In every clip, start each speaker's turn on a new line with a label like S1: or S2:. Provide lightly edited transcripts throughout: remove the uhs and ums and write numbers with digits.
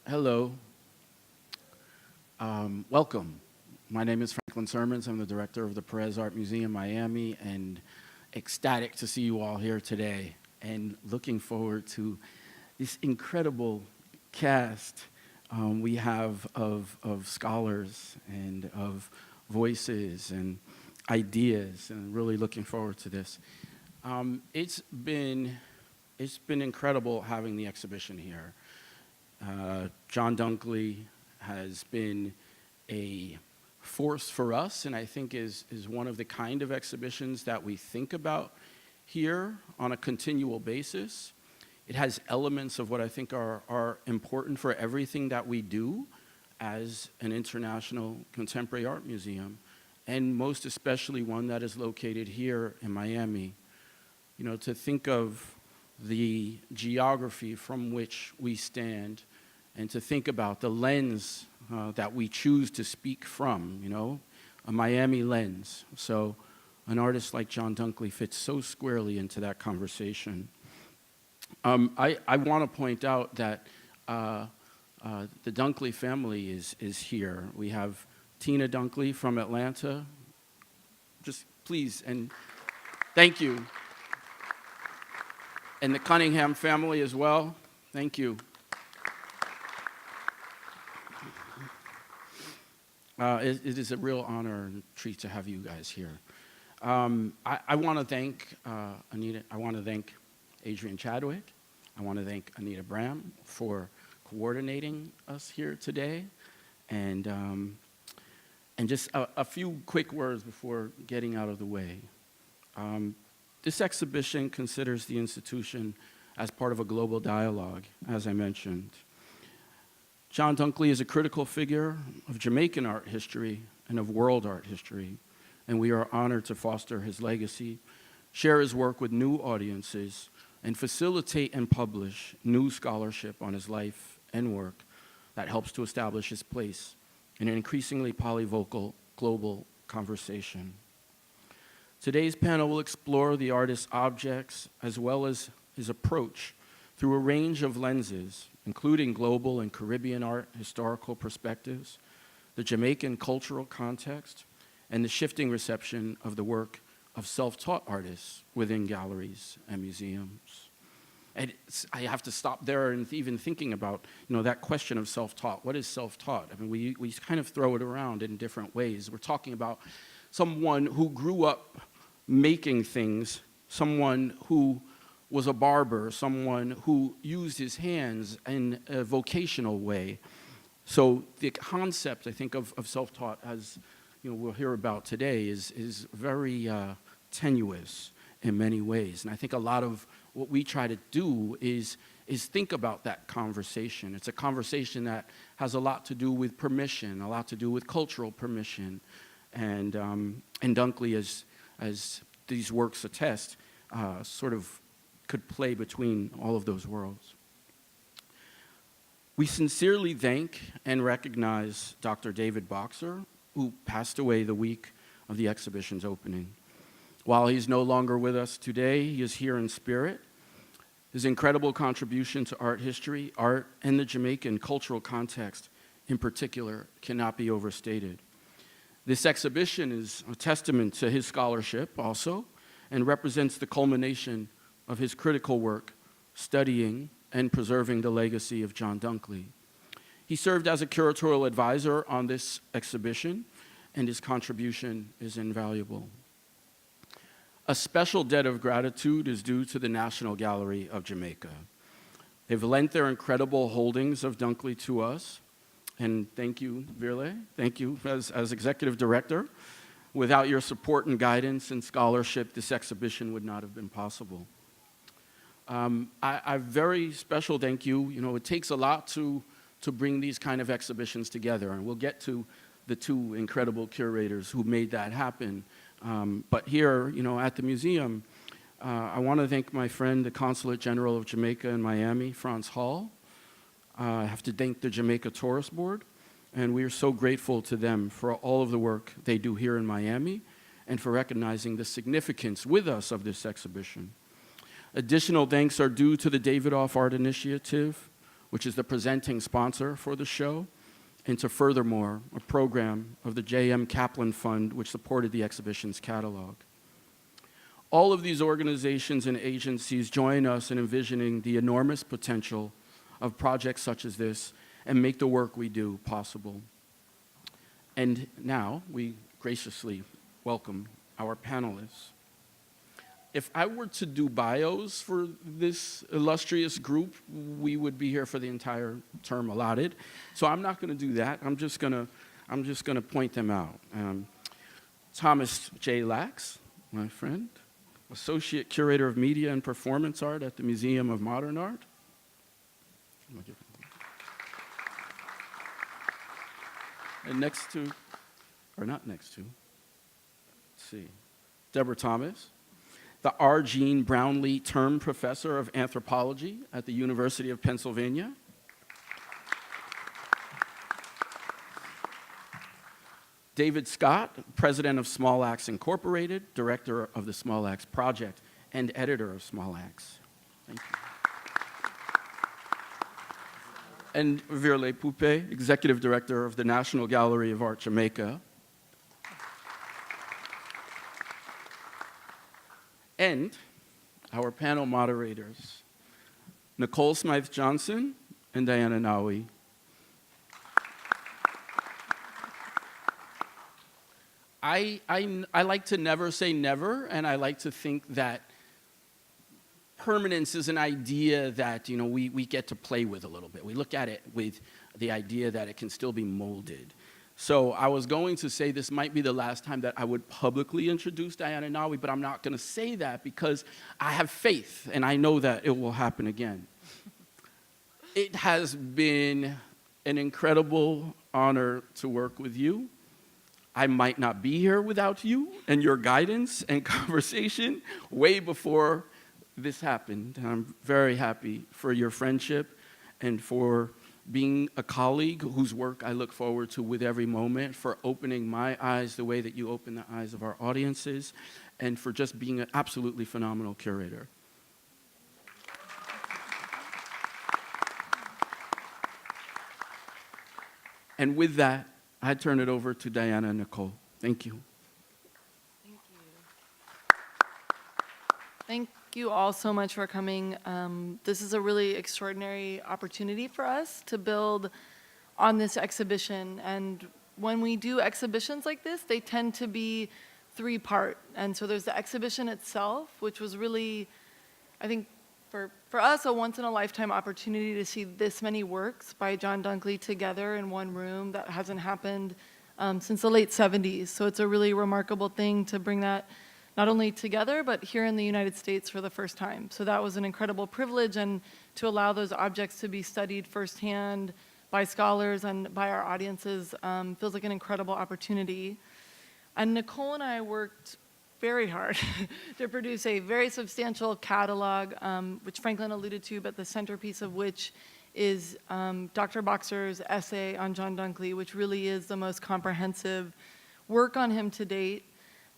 S1: Hello. Welcome. My name is Franklin Sermons. I'm the director of the Pérez Art Museum, Miami, and ecstatic to see you all here today, and looking forward to this incredible cast we have of scholars and of voices and ideas, and really looking forward to this. It's been incredible having the exhibition here. John Dunkley has been a force for us, and I think is one of the kind of exhibitions that we think about here on a continual basis. It has elements of what I think are important for everything that we do as an international contemporary art museum, and most especially one that is located here in Miami. You know, to think of the geography from which we stand, and to think about the lens that we choose to speak from, you know, a Miami lens. So an artist like John Dunkley fits so squarely into that conversation. I want to point out that the Dunkley family is here. We have Tina Dunkley from Atlanta. Just please, and thank you. And the Cunningham family as well. Thank you. It is a real honor and treat to have you guys here. I want to thank Anita. I want to thank Adrian Chadwick. I want to thank Anita Bram for coordinating us here today. And just a few quick words before getting out of the way. This exhibition considers the institution as part of a global dialogue, as I mentioned. John Dunkley is a critical figure of Jamaican art history and of world art history, and we are honored to foster his legacy, share his work with new audiences, and facilitate and publish new scholarship on his life and work that helps to establish his place in an increasingly polyvocal global conversation. Today's panel will explore the artist's objects as well as his approach through a range of lenses, including global and Caribbean art historical perspectives, the Jamaican cultural context, and the shifting reception of the work of self-taught artists within galleries and museums. And I have to stop there and even thinking about, you know, that question of self-taught. What is self-taught? I mean, we kind of throw it around in different ways. We're talking about someone who grew up making things, someone who was a barber, someone who used his hands in a vocational way. So the concept, I think, of self-taught, as you know, we'll hear about today, is very tenuous in many ways. And I think a lot of what we try to do is think about that conversation. It's a conversation that has a lot to do with permission, a lot to do with cultural permission. And Dunkley, as these works attest, sort of could play between all of those worlds. We sincerely thank and recognize Dr. David Boxer, who passed away the week of the exhibition's opening. While he's no longer with us today, he is here in spirit. His incredible contribution to art history, art, and the Jamaican cultural context in particular cannot be overstated. This exhibition is a testament to his scholarship also, and represents the culmination of his critical work studying and preserving the legacy of John Dunkley. He served as a curatorial advisor on this exhibition, and his contribution is invaluable. A special debt of gratitude is due to the National Gallery of Jamaica. They've lent their incredible holdings of Dunkley to us, and thank you, Virle, thank you as executive director. Without your support and guidance and scholarship, this exhibition would not have been possible. I very special thank you. You know, it takes a lot to bring these kind of exhibitions together, and we'll get to the two incredible curators who made that happen. But here, you know, at the museum, I want to thank my friend, the Consulate General of Jamaica in Miami, Franz Hall. I have to thank the Jamaica Tourist Board, and we are so grateful to them for all of the work they do here in Miami and for recognizing the significance with us of this exhibition. Additional thanks are due to the Davidoff Art Initiative, which is the presenting sponsor for the show, and to Furthermore, a program of the J.M. Kaplan Fund, which supported the exhibition's catalog. All of these organizations and agencies join us in envisioning the enormous potential of projects such as this and make the work we do possible. And now we graciously welcome our panelists. If I were to do bios for this illustrious group, we would be here for the entire term allotted. So I'm not going to do that. I'm just going to point them out. Thomas J. Lax, my friend, Associate Curator of Media and Performance Art at the Museum of Modern Art. And next to, or not next to, let's see, Deborah Thomas, the R. Gene Brownlee Term Professor of Anthropology at the University of Pennsylvania. David Scott, President of Small Axe Incorporated, Director of the Small Axe Project, and Editor of Small Axe. Thank you. And Virle Poupe, Executive Director of the National Gallery of Art Jamaica. And our panel moderators, Nicole Smythe-Johnson and Diana Nawi. I like to never say never, and I like to think that permanence is an idea that we get to play with a little bit. We look at it with the idea that it can still be molded. So I was going to say this might be the last time that I would publicly introduce Diana Nawi, but I'm not going to say that because I have faith, and I know that it will happen again. It has been an incredible honor to work with you. I might not be here without you and your guidance and conversation way before this happened. I'm very happy for your friendship and for being a colleague whose work I look forward to with every moment, for opening my eyes the way that you open the eyes of our audiences, and for just being an absolutely phenomenal curator. And with that, I turn it over to Diana and Nicole. Thank you.
S2: Thank you. Thank you all so much for coming. This is a really extraordinary opportunity for us to build on this exhibition. And when we do exhibitions like this, they tend to be three-part. And so there's the exhibition itself, which was really, I think, for us, a once-in-a-lifetime opportunity to see this many works by John Dunkley together in one room. That hasn't happened since the late 70s. So it's a really remarkable thing to bring that not only together, but here in the United States for the first time. So that was an incredible privilege, and to allow those objects to be studied firsthand by scholars and by our audiences feels like an incredible opportunity. And Nicole and I worked very hard to produce a very substantial catalog, which Franklin alluded to, but the centerpiece of which is Dr. Boxer's essay on John Dunkley, which really is the most comprehensive work on him to date,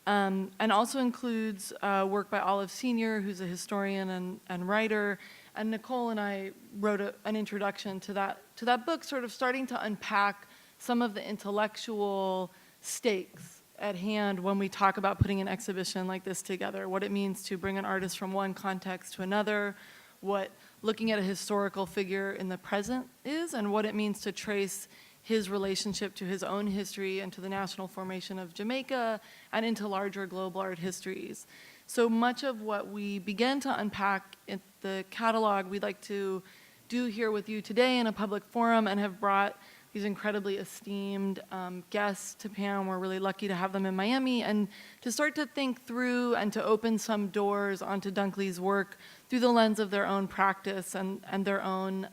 S2: and also includes work by Olive Sr., who's a historian and writer. And Nicole and I wrote an introduction to that book, sort of starting to unpack some of the intellectual stakes at hand when we talk about putting an exhibition like this together, what it means to bring an artist from one context to another, what looking at a historical figure in the present is, and what it means to trace his relationship to his own history and to the national formation of Jamaica and into larger global art histories. So much of what we began to unpack in the catalog we'd like to do here with you today in a public forum, and have brought these incredibly esteemed guests to PAMM. We're really lucky to have them in Miami, and to start to think through and to open some doors onto Dunkley's work through the lens of their own practice and their own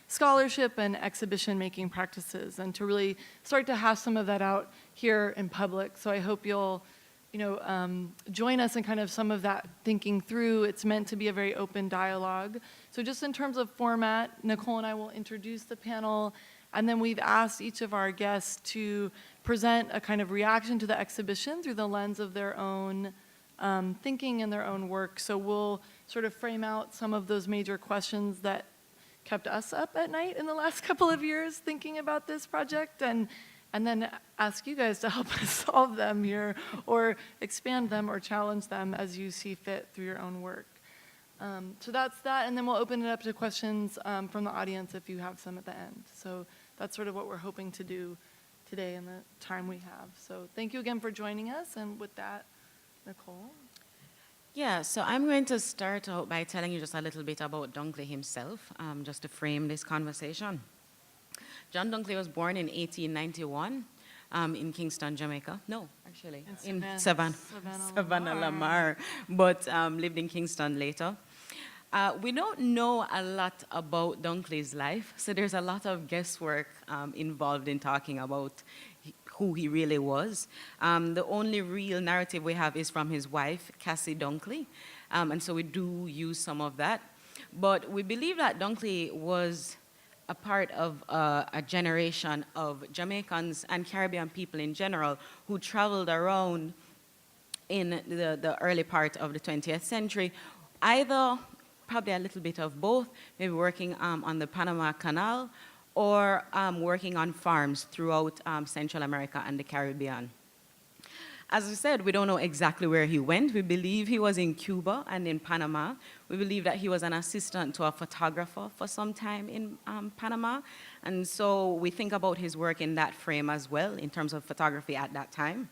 S2: scholarship and exhibition-making practices, and to really start to hash some of that out here in public. So I hope you'll join us in kind of some of that thinking through. It's meant to be a very open dialogue. So just in terms of format, Nicole and I will introduce the panel, and then we've asked each of our guests to present a kind of reaction to the exhibition through the lens of their own thinking and their own work. So we'll sort of frame out some of those major questions that kept us up at night in the last couple of years thinking about this project, and then ask you guys to help us solve them here, or expand them or challenge them as you see fit through your own work. So that's that, and then we'll open it up to questions from the audience if you have some at the end. So that's sort of what we're hoping to do today in the time we have. So thank you again for joining us, and with that, Nicole.
S3: Yeah, so I'm going to start out by telling you just a little bit about Dunkley himself, just to frame this conversation. John Dunkley was born in 1891 in Kingston, Jamaica. No, actually, in Savannah, Lamar, but lived in Kingston later. We don't know a lot about Dunkley's life, so there's a lot of guesswork involved in talking about who he really was. The only real narrative we have is from his wife, Cassie Dunkley, and so we do use some of that. But we believe that Dunkley was a part of a generation of Jamaicans and Caribbean people in general who traveled around in the early part of the 20th century, either probably a little bit of both, maybe working on the Panama Canal, or working on farms throughout Central America and the Caribbean. As we said, we don't know exactly where he went. We believe he was in Cuba and in Panama. We believe that he was an assistant to a photographer for some time in Panama. And so we think about his work in that frame as well, in terms of photography at that time.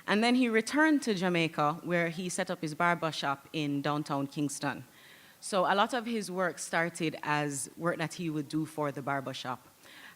S3: And then he returned to Jamaica, where he set up his barber shop in downtown Kingston. So a lot of his work started as work that he would do for the barbershop.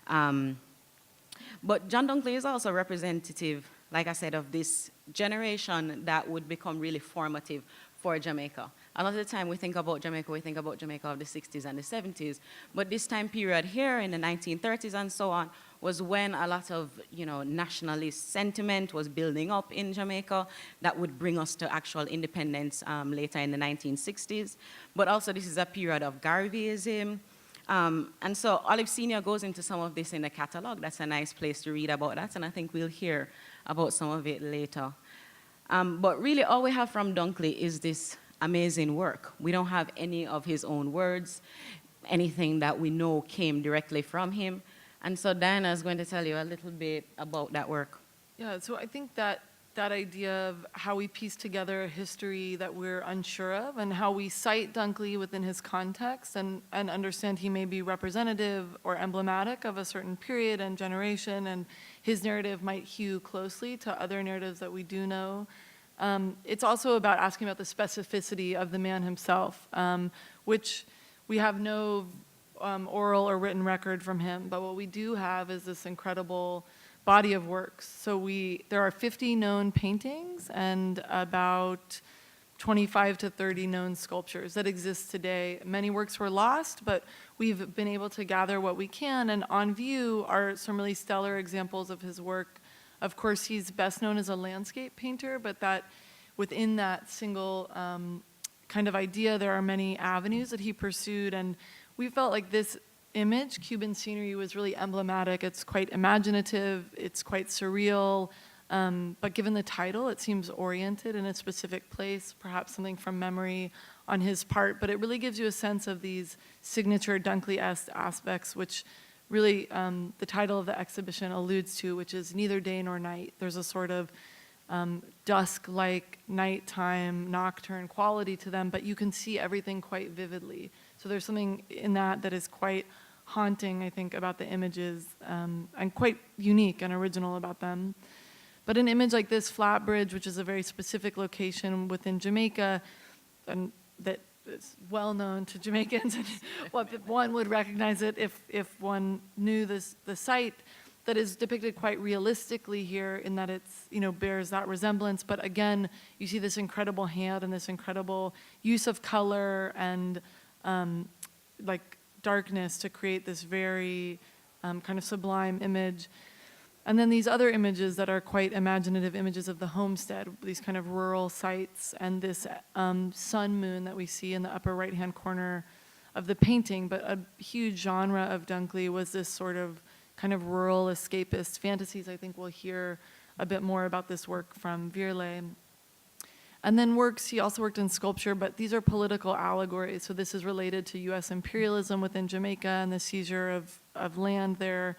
S3: But John Dunkley is also representative, like I said, of this generation that would become really formative for Jamaica. A lot of the time we think about Jamaica of the 60s and the 70s, but this time period here in the 1930s and so on was when a lot of, nationalist sentiment was building up in Jamaica that would bring us to actual independence later in the 1960s. But also this is a period of Garveyism. And so Olive Sr. goes into some of this in the catalog. That's a nice place to read about that, and I think we'll hear about some of it later. But really all we have from Dunkley is this amazing work. We don't have any of his own words, anything that we know came directly from him. And so Diana is going to tell you a little bit about that work.
S2: Yeah, so I think that idea of how we piece together a history that we're unsure of, and how we cite Dunkley within his context and understand he may be representative or emblematic of a certain period and generation, and his narrative might hew closely to other narratives that we do know. It's also about asking about the specificity of the man himself, which we have no oral or written record from him, but what we do have is this incredible body of works. So there are 50 known paintings and about 25 to 30 known sculptures that exist today. Many works were lost, but we've been able to gather what we can, and on view are some really stellar examples of his work. Of course, he's best known as a landscape painter, but that within that single kind of idea, there are many avenues that he pursued, and we felt like this image, Cuban scenery, was really emblematic. It's quite imaginative, it's quite surreal, but given the title, it seems oriented in a specific place, perhaps something from memory on his part, but it really gives you a sense of these signature Dunkley-esque aspects, which really the title of the exhibition alludes to, which is neither day nor night. There's a sort of dusk-like, nighttime, nocturne quality to them, but you can see everything quite vividly. So there's something in that is quite haunting, I think, about the images, and quite unique and original about them. But an image like this, Flatbridge, which is a very specific location within Jamaica, and that is well known to Jamaicans, and one would recognize it if one knew the site, that is depicted quite realistically here in that it's, bears that resemblance. But again, you see this incredible hand and this incredible use of color and like darkness to create this very kind of sublime image. And then these other images that are quite imaginative images of the homestead, these kind of rural sites, and this sun moon that we see in the upper right-hand corner of the painting. But a huge genre of Dunkley was this sort of kind of rural escapist fantasies. I think we'll hear a bit more about this work from Virle. And then he also worked in sculpture, but these are political allegories. So this is related to US imperialism within Jamaica and the seizure of land there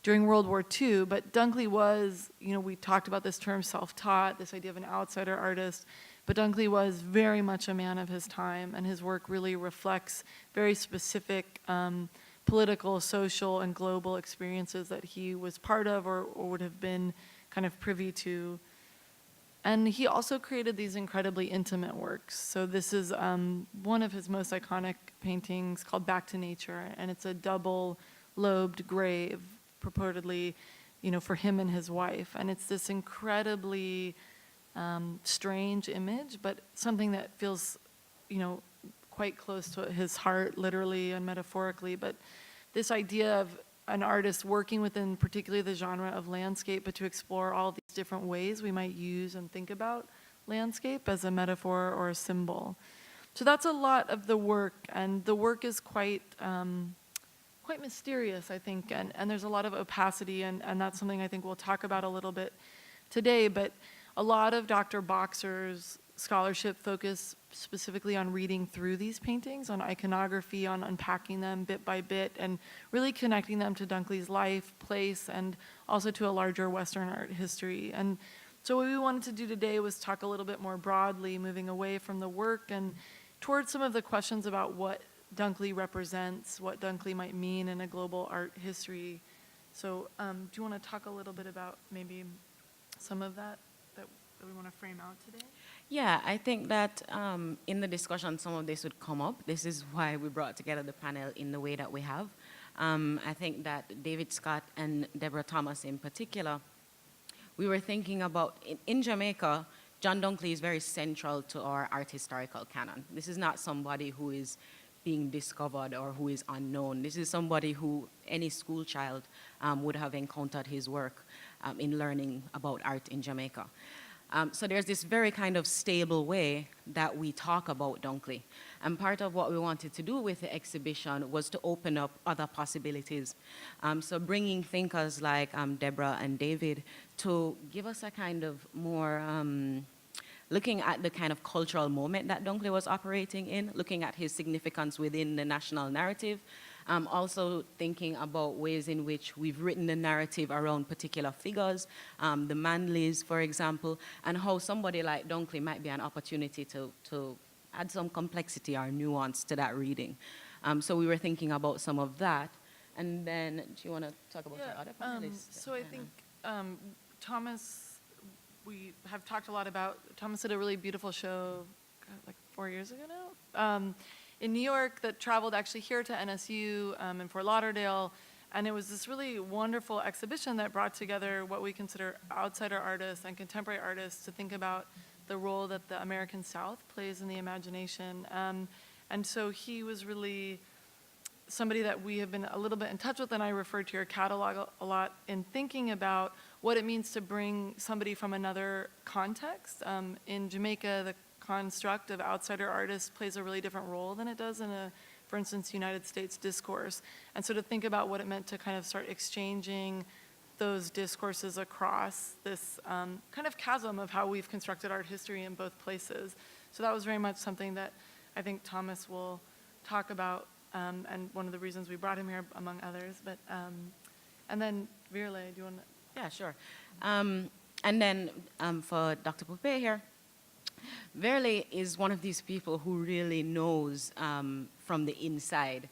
S2: during World War II. But Dunkley was, we talked about this term self-taught, this idea of an outsider artist, but Dunkley was very much a man of his time, and his work really reflects very specific political, social, and global experiences that he was part of or would have been kind of privy to. And he also created these incredibly intimate works. So this is one of his most iconic paintings called Back to Nature, and it's a double-lobed grave, purportedly, for him and his wife. And it's this incredibly strange image, but something that feels, quite close to his heart, literally and metaphorically. But this idea of an artist working within particularly the genre of landscape, but to explore all these different ways we might use and think about landscape as a metaphor or a symbol. So that's a lot of the work, and the work is quite mysterious, I think, and there's a lot of opacity, and that's something I think we'll talk about a little bit today. But a lot of Dr. Boxer's scholarship focus specifically on reading through these paintings, on iconography, on unpacking them bit by bit, and really connecting them to Dunkley's life, place, and also to a larger Western art history. And so what we wanted to do today was talk a little bit more broadly, moving away from the work and towards some of the questions about what Dunkley represents, what Dunkley might mean in a global art history. So do you want to talk a little bit about maybe some of that we want to frame out today?
S3: Yeah, I think that in the discussion, some of this would come up. This is why we brought together the panel in the way that we have. I think that David Scott and Deborah Thomas in particular, we were thinking about, in Jamaica, John Dunkley is very central to our art historical canon. This is not somebody who is being discovered or who is unknown. This is somebody who any school child would have encountered his work in learning about art in Jamaica. So there's this very kind of stable way that we talk about Dunkley. And part of what we wanted to do with the exhibition was to open up other possibilities. So bringing thinkers like Deborah and David to give us a kind of more, looking at the kind of cultural moment that Dunkley was operating in, looking at his significance within the national narrative, also thinking about ways in which we've written the narrative around particular figures, the Manleys, for example, and how somebody like Dunkley might be an opportunity to add some complexity or nuance to that reading. So we were thinking about some of that. And then, do you want to talk about the other panelists?
S2: So I think Thomas, we have talked a lot about, Thomas did a really beautiful show, like 4 years ago now, in New York that traveled actually here to NSU in Fort Lauderdale. And it was this really wonderful exhibition that brought together what we consider outsider artists and contemporary artists to think about the role that the American South plays in the imagination. And so he was really somebody that we have been a little bit in touch with, and I referred to your catalog a lot in thinking about what it means to bring somebody from another context. In Jamaica, the construct of outsider artists plays a really different role than it does in a, for instance, United States discourse. And so to think about what it meant to kind of start exchanging those discourses across this kind of chasm of how we've constructed art history in both places. So that was very much something that I think Thomas will talk about, and one of the reasons we brought him here, among others. But and then Virle, do you want to?
S3: Yeah, sure. And then for Dr. Poupé here, Virle is one of these people who really knows from the inside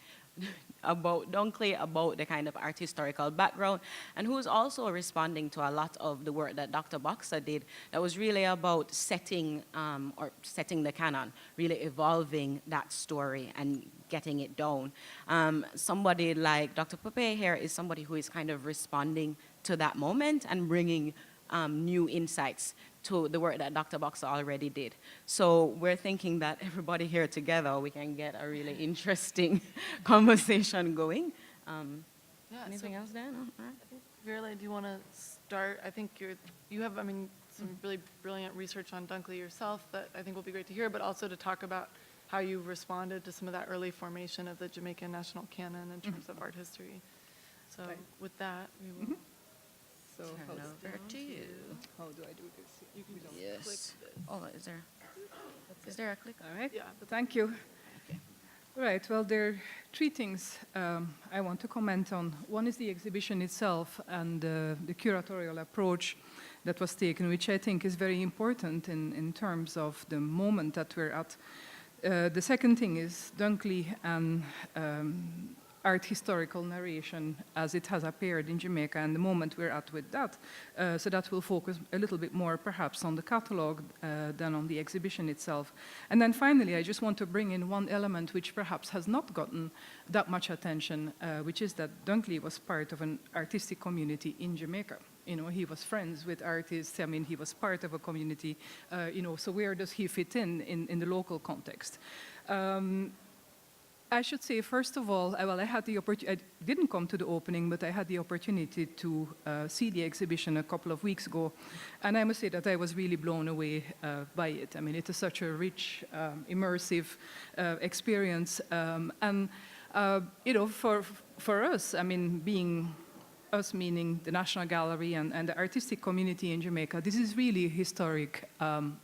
S3: about Dunkley, about the kind of art historical background, and who's also responding to a lot of the work that Dr. Boxer did that was really about setting the canon, really evolving that story and getting it down. Somebody like Dr. Poupé here is somebody who is kind of responding to that moment and bringing new insights to the work that Dr. Boxer already did. So we're thinking that everybody here together, we can get a really interesting conversation going. Anything else, Dan? No? All right.
S2: I think, Virle, do you want to start? I think you have, I mean, some really brilliant research on Dunkley yourself that I think will be great to hear, but also to talk about how you responded to some of that early formation of the Jamaican national canon in terms of art history. So with that, we will
S4: So
S3: turn
S4: host
S3: over
S4: down
S3: to you.
S4: How do I do this?
S2: You can just
S3: Yes.
S2: click this.
S3: Oh, is there a click?
S4: All right.
S2: Yeah.
S4: Thank you. Right. Well, there are three things I want to comment on. One is the exhibition itself and the curatorial approach that was taken, which I think is very important in terms of the moment that we're at. The second thing is Dunkley and art historical narration as it has appeared in Jamaica and the moment we're at with that. So that will focus a little bit more perhaps on the catalogue than on the exhibition itself. And then finally, I just want to bring in one element which perhaps has not gotten that much attention, which is that Dunkley was part of an artistic community in Jamaica. You know, he was friends with artists. I mean, he was part of a community. You know, so where does he fit in the local context? I should say, first of all, well, I had the opportunity, I didn't come to the opening, but I had the opportunity to see the exhibition a couple of weeks ago. And I must say that I was really blown away by it. I mean, it is such a rich, immersive experience. And, you know, for us, I mean, being us meaning the National Gallery and the artistic community in Jamaica, this is really a historic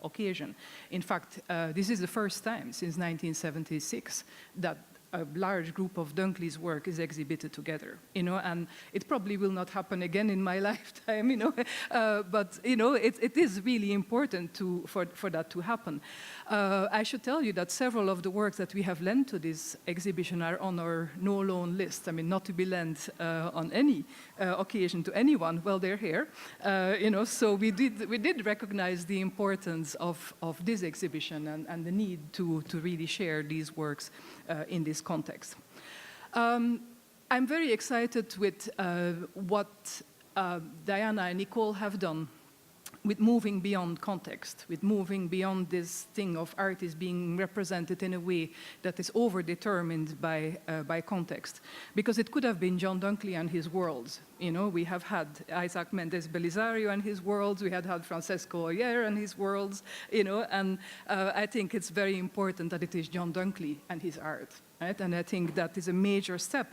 S4: occasion. In fact, this is the first time since 1976 that a large group of Dunkley's work is exhibited together, you know, and it probably will not happen again in my lifetime, you know, but, you know, it is really important for that to happen. I should tell you that several of the works that we have lent to this exhibition are on our no-loan list. I mean, not to be lent on any occasion to anyone. Well, they're here, you know, so we did recognize the importance of this exhibition and the need to really share these works in this context. I'm very excited with what Diana and Nicole have done with moving beyond context, with moving beyond this thing of artists being represented in a way that is overdetermined by context. Because it could have been John Dunkley and his worlds. You know, we have had Isaac Mendes Belisario and his worlds, we had Francesco Oyer and his worlds, you know, and I think it's very important that it is John Dunkley and his art. Right? And I think that is a major step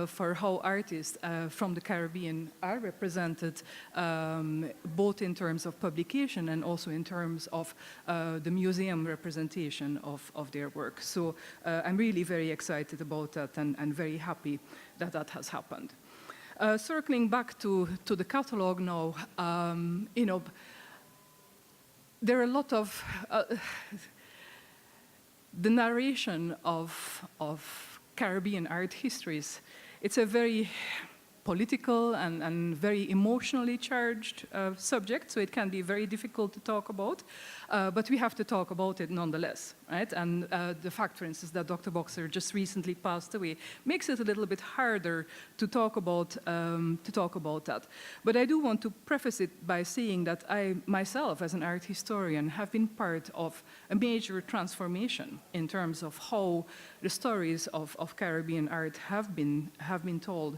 S4: for how artists from the Caribbean are represented, both in terms of publication and also in terms of the museum representation of their work. So I'm really very excited about that and very happy that that has happened. Circling back to the catalogue now, you know, there are a lot of the narration of Caribbean art histories. It's a very political and very emotionally charged subject, so it can be very difficult to talk about, but we have to talk about it nonetheless, right? And the fact, for instance, that Dr. Boxer just recently passed away makes it a little bit harder to talk about that. But I do want to preface it by saying that I myself, as an art historian, have been part of a major transformation in terms of how the stories of Caribbean art have been told.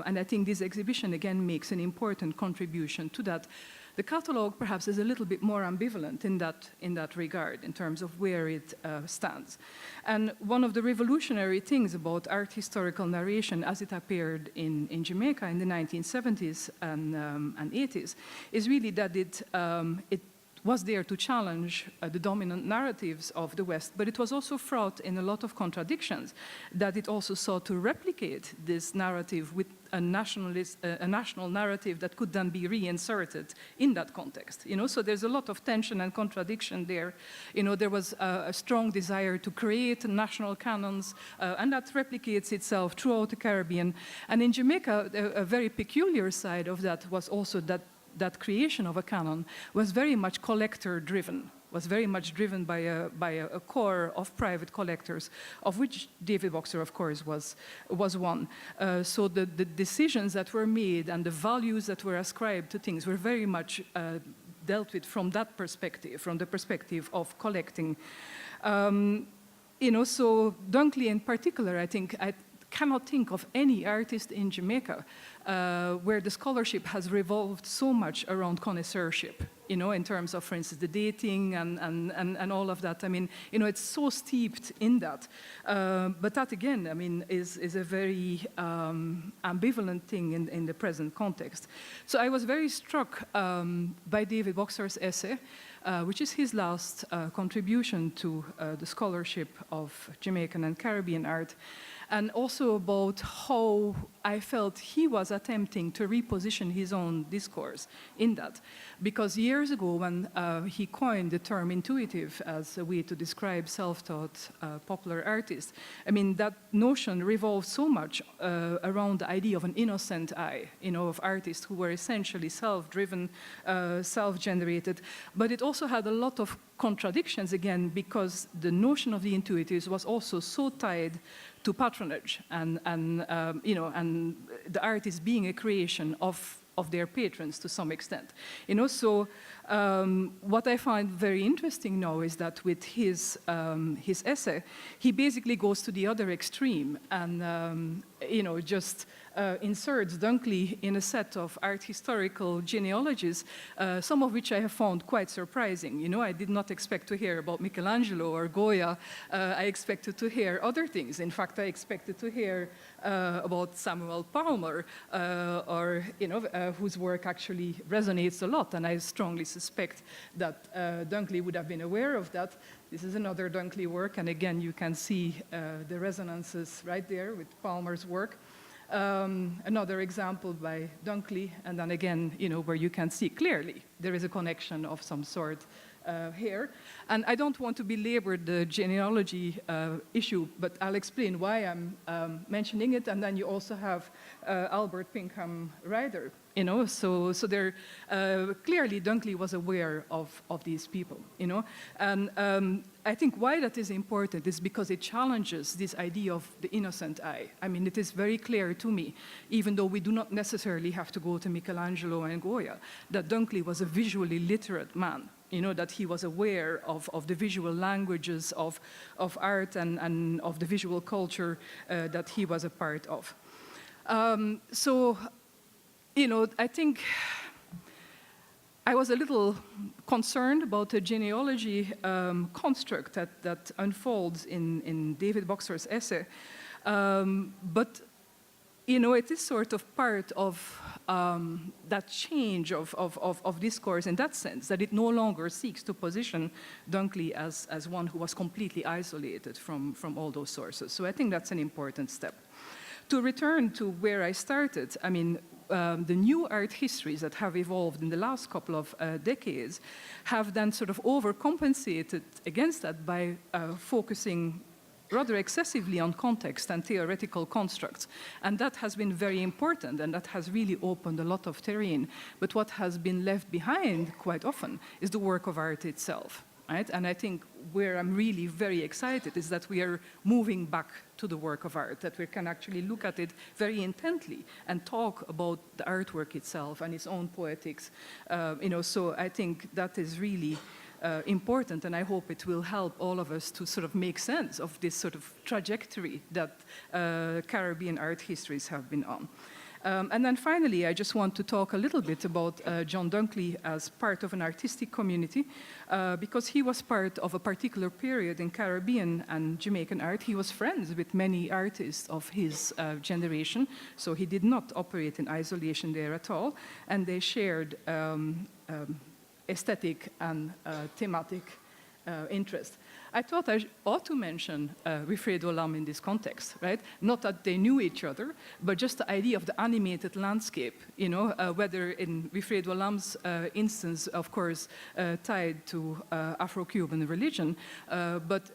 S4: And I think this exhibition, again, makes an important contribution to that. The catalogue, perhaps, is a little bit more ambivalent in that regard, in terms of where it stands. And one of the revolutionary things about art historical narration as it appeared in Jamaica in the 1970s and 80s is really that it was there to challenge the dominant narratives of the West, but it was also fraught in a lot of contradictions, that it also sought to replicate this narrative with a national narrative that could then be reinserted in that context. You know, so there's a lot of tension and contradiction there. You know, there was a strong desire to create national canons, and that replicates itself throughout the Caribbean. And in Jamaica, a very peculiar side of that was also that creation of a canon was very much collector-driven, was very much driven by a core of private collectors, of which David Boxer, of course, was one. So the decisions that were made and the values that were ascribed to things were very much dealt with from that perspective, from the perspective of collecting. You know, so Dunkley in particular, I cannot think of any artist in Jamaica where the scholarship has revolved so much around connoisseurship, you know, in terms of, for instance, the dating and all of that. I mean, you know, it's so steeped in that. But that, again, I mean, is a very ambivalent thing in the present context. So I was very struck by David Boxer's essay, which is his last contribution to the scholarship of Jamaican and Caribbean art, and also about how I felt he was attempting to reposition his own discourse in that. Because years ago, when he coined the term intuitive as a way to describe self-taught popular artists, I mean, that notion revolved so much around the idea of an innocent eye, you know, of artists who were essentially self-driven, self-generated, but it also had a lot of contradictions, again, because the notion of the intuitives was also so tied to patronage and you know, and the artist being a creation of their patrons to some extent. You know, so what I find very interesting now is that with his essay, he basically goes to the other extreme and you know, just inserts Dunkley in a set of art historical genealogies, some of which I have found quite surprising. You know, I did not expect to hear about Michelangelo or Goya. I expected to hear other things. In fact, I expected to hear about Samuel Palmer, or you know, whose work actually resonates a lot, and I strongly suspect that Dunkley would have been aware of that. This is another Dunkley work, and again, you can see the resonances right there with Palmer's work. Another example by Dunkley, and then again, you know, where you can see clearly there is a connection of some sort here. And I don't want to belabor the genealogy issue, but I'll explain why I'm mentioning it, and then you also have Albert Pinkham Ryder. You know, so there clearly Dunkley was aware of these people, you know, and I think why that is important is because it challenges this idea of the innocent eye. I mean, it is very clear to me, even though we do not necessarily have to go to Michelangelo and Goya, that Dunkley was a visually literate man. You know, that he was aware of the visual languages of art and of the visual culture that he was a part of. So, you know, I think I was a little concerned about the genealogy construct that unfolds in David Boxer's essay. But, you know, it is sort of part of that change of discourse in that sense, that it no longer seeks to position Dunkley as one who was completely isolated from all those sources. So I think that's an important step. To return to where I started, I mean, the new art histories that have evolved in the last couple of decades have then sort of overcompensated against that by focusing rather excessively on context and theoretical constructs. And that has been very important, and that has really opened a lot of terrain. But what has been left behind quite often is the work of art itself. Right? And I think where I'm really very excited is that we are moving back to the work of art, that we can actually look at it very intently and talk about the artwork itself and its own poetics. You know, so I think that is really important, and I hope it will help all of us to sort of make sense of this sort of trajectory that Caribbean art histories have been on. And then finally, I just want to talk a little bit about John Dunkley as part of an artistic community, because he was part of a particular period in Caribbean and Jamaican art. He was friends with many artists of his generation, so he did not operate in isolation there at all, and they shared aesthetic and thematic interest. I thought I ought to mention Wilfredo Lam in this context, right? Not that they knew each other, but just the idea of the animated landscape, you know, whether in Wilfredo Lam's instance, of course, tied to Afro-Cuban religion, but,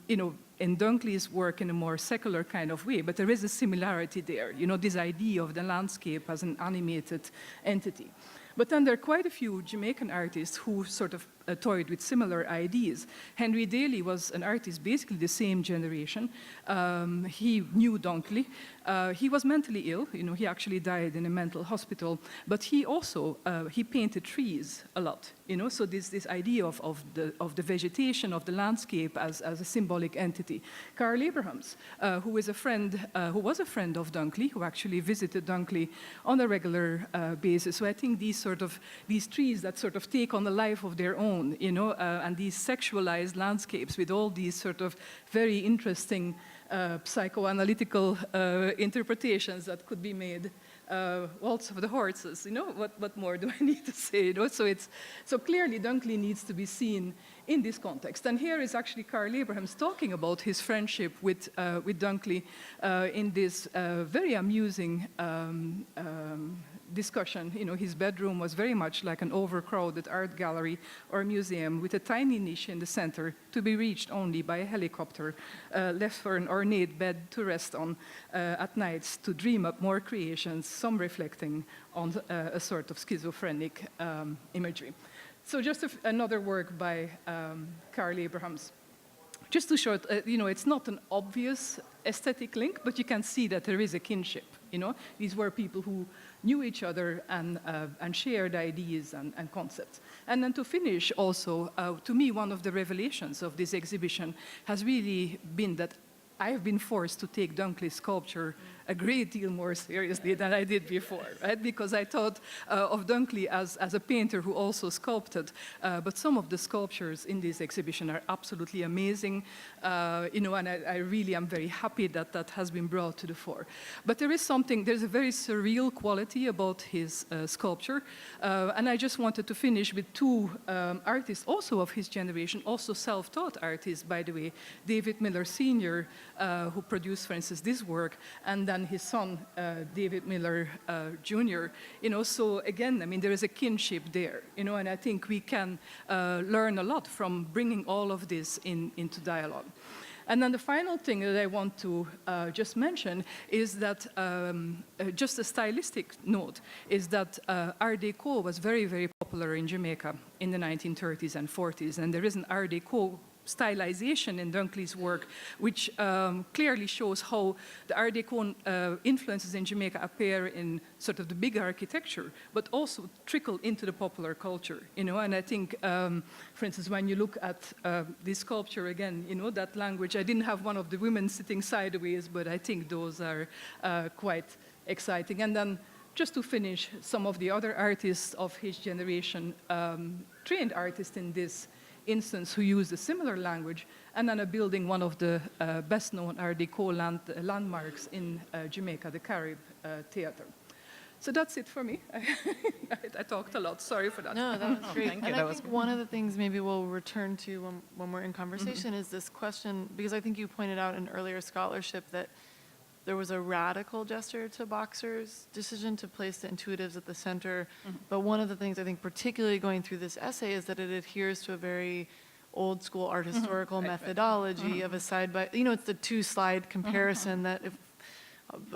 S4: you know, in Dunkley's work in a more secular kind of way, but there is a similarity there, you know, this idea of the landscape as an animated entity. But then there are quite a few Jamaican artists who sort of toyed with similar ideas. Henry Daly was an artist basically the same generation. He knew Dunkley. He was mentally ill. He actually died in a mental hospital. But he also he painted trees a lot. So this idea of the vegetation of the landscape as a symbolic entity. Carl Abrahams, who was a friend of Dunkley, who actually visited Dunkley on a regular basis. So I think these trees that sort of take on a life of their own, and these sexualized landscapes with all these sort of very interesting psychoanalytical interpretations that could be made. Waltz of the Horses, what more do I need to say? So clearly Dunkley needs to be seen in this context. And here is actually Carl Abrahams talking about his friendship with Dunkley in this very amusing discussion. His bedroom was very much like an overcrowded art gallery or museum with a tiny niche in the center to be reached only by a helicopter, left for an ornate bed to rest on at nights to dream up more creations, some reflecting on a sort of schizophrenic imagery. So just another work by Carl Abrahams. Just to show, it's not an obvious aesthetic link, but you can see that there is a kinship. These were people who knew each other and shared ideas and concepts. And then to finish also, to me, one of the revelations of this exhibition has really been that I have been forced to take Dunkley's sculpture a great deal more seriously than I did before, right? Because I thought of Dunkley as a painter who also sculpted, but some of the sculptures in this exhibition are absolutely amazing, and I really am very happy that that has been brought to the fore. But there's a very surreal quality about his sculpture, and I just wanted to finish with two artists also of his generation, also self-taught artists, by the way, David Miller Sr., who produced, for instance, this work, and then his son, David Miller Jr. So again, there is a kinship there, and I think we can learn a lot from bringing all of this into dialogue. And then the final thing that I want to just mention is that, just a stylistic note, is that Art Deco was very, very popular in Jamaica in the 1930s and 40s, and there is an Art Deco stylization in Dunkley's work, which clearly shows how the Art Deco influences in Jamaica appear in sort of the big architecture, but also trickle into the popular culture, And I think, for instance, when you look at this sculpture again, that language, I didn't have one of the women sitting sideways, but I think those are quite exciting. And then just to finish, some of the other artists of his generation, trained artists in this instance who used a similar language, and then building one of the best-known Art Deco landmarks in Jamaica, the Carib Theater. So that's it for me. I talked a lot. Sorry for that.
S2: No, that was great.
S3: Thank you.
S2: And
S3: That
S2: I
S3: was
S2: think one of the things maybe we'll return to when we're in conversation is this question, because I think you pointed out in earlier scholarship that there was a radical gesture to Boxer's decision to place the intuitives at the center. But one of the things I think particularly going through this essay is that it adheres to a very old school art historical methodology of a side by, it's the two-slide comparison that if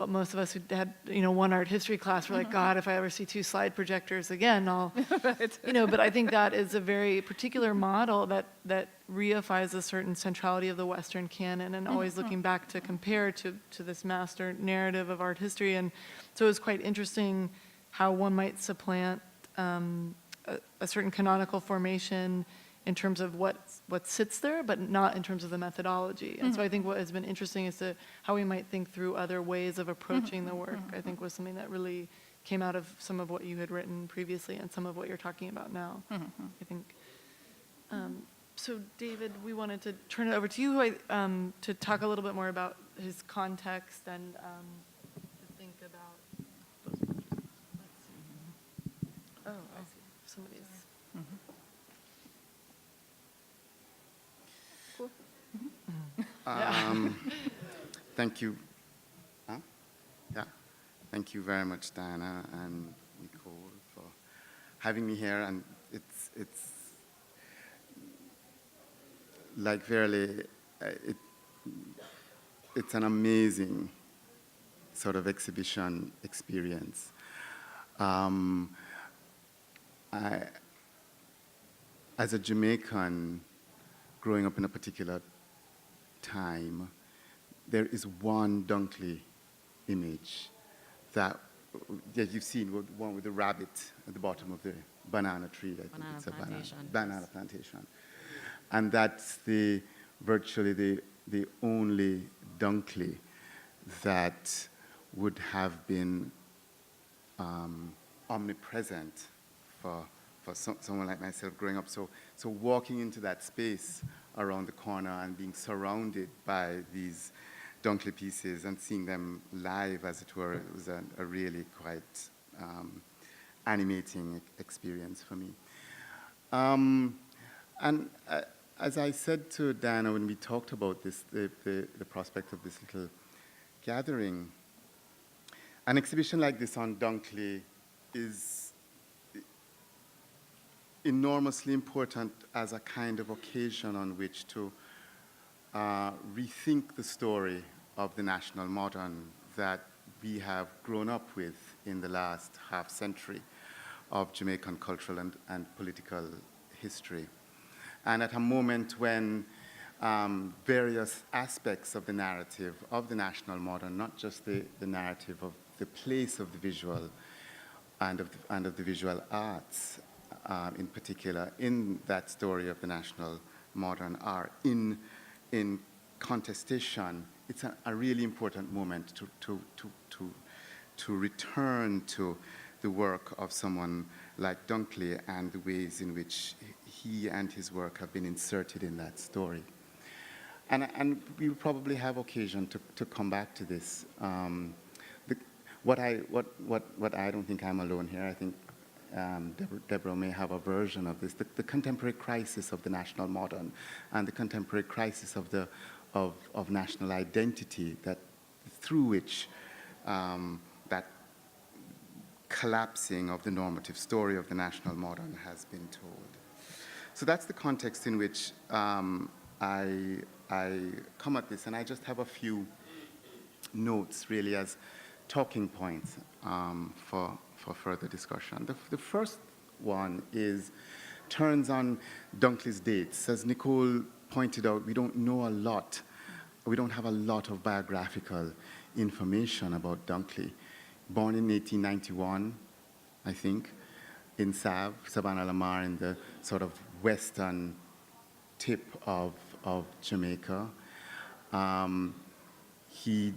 S2: most of us who had, one art history class were like, God, if I ever see two slide projectors again, I'll, but I think that is a very particular model that reifies a certain centrality of the Western canon and always looking back to compare to this master narrative of art history. And so it was quite interesting how one might supplant a certain canonical formation in terms of what sits there, but not in terms of the methodology. And so I think what has been interesting is how we might think through other ways of approaching the work, I think was something that really came out of some of what you had written previously and some of what you're talking about now, I think. So David, we wanted to turn it over to you to talk a little bit more about his context and to think about those pictures. Let's see. Oh, I see. Some of these.
S5: Thank you. Yeah. Thank you very much, Diana and Nicole, for having me here. And it's like really, it's an amazing sort of exhibition experience. as a Jamaican growing up in a particular time, there is one Dunkley image that you've seen, the one with the rabbit at the bottom of the banana tree. I think
S3: Banana
S5: it's a
S3: plantation,
S5: banana
S3: yes.
S5: plantation. And that's virtually the only Dunkley that would have been omnipresent for someone like myself growing up. So walking into that space around the corner and being surrounded by these Dunkley pieces and seeing them live, as it were, it was a really quite animating experience for me. And as I said to Diana when we talked about this, the prospect of this little gathering, an exhibition like this on Dunkley is enormously important as a kind of occasion on which to rethink the story of the national modern that we have grown up with in the last half century of Jamaican cultural and political history. And at a moment when various aspects of the narrative of the national modern, not just the narrative of the place of the visual and of the visual arts in particular, in that story of the national modern are in contestation, it's a really important moment to return to the work of someone like Dunkley and the ways in which he and his work have been inserted in that story. And we'll probably have occasion to come back to this. What I don't think I'm alone here, I think Deborah may have a version of this, the contemporary crisis of the national modern and the contemporary crisis of national identity that through which that collapsing of the normative story of the national modern has been told. So that's the context in which I come at this, and I just have a few notes really as talking points for further discussion. The first one turns on Dunkley's dates. As Nicole pointed out, we don't know a lot. We don't have a lot of biographical information about Dunkley. Born in 1891, I think, in Savannah Lamar, in the sort of western tip of Jamaica. He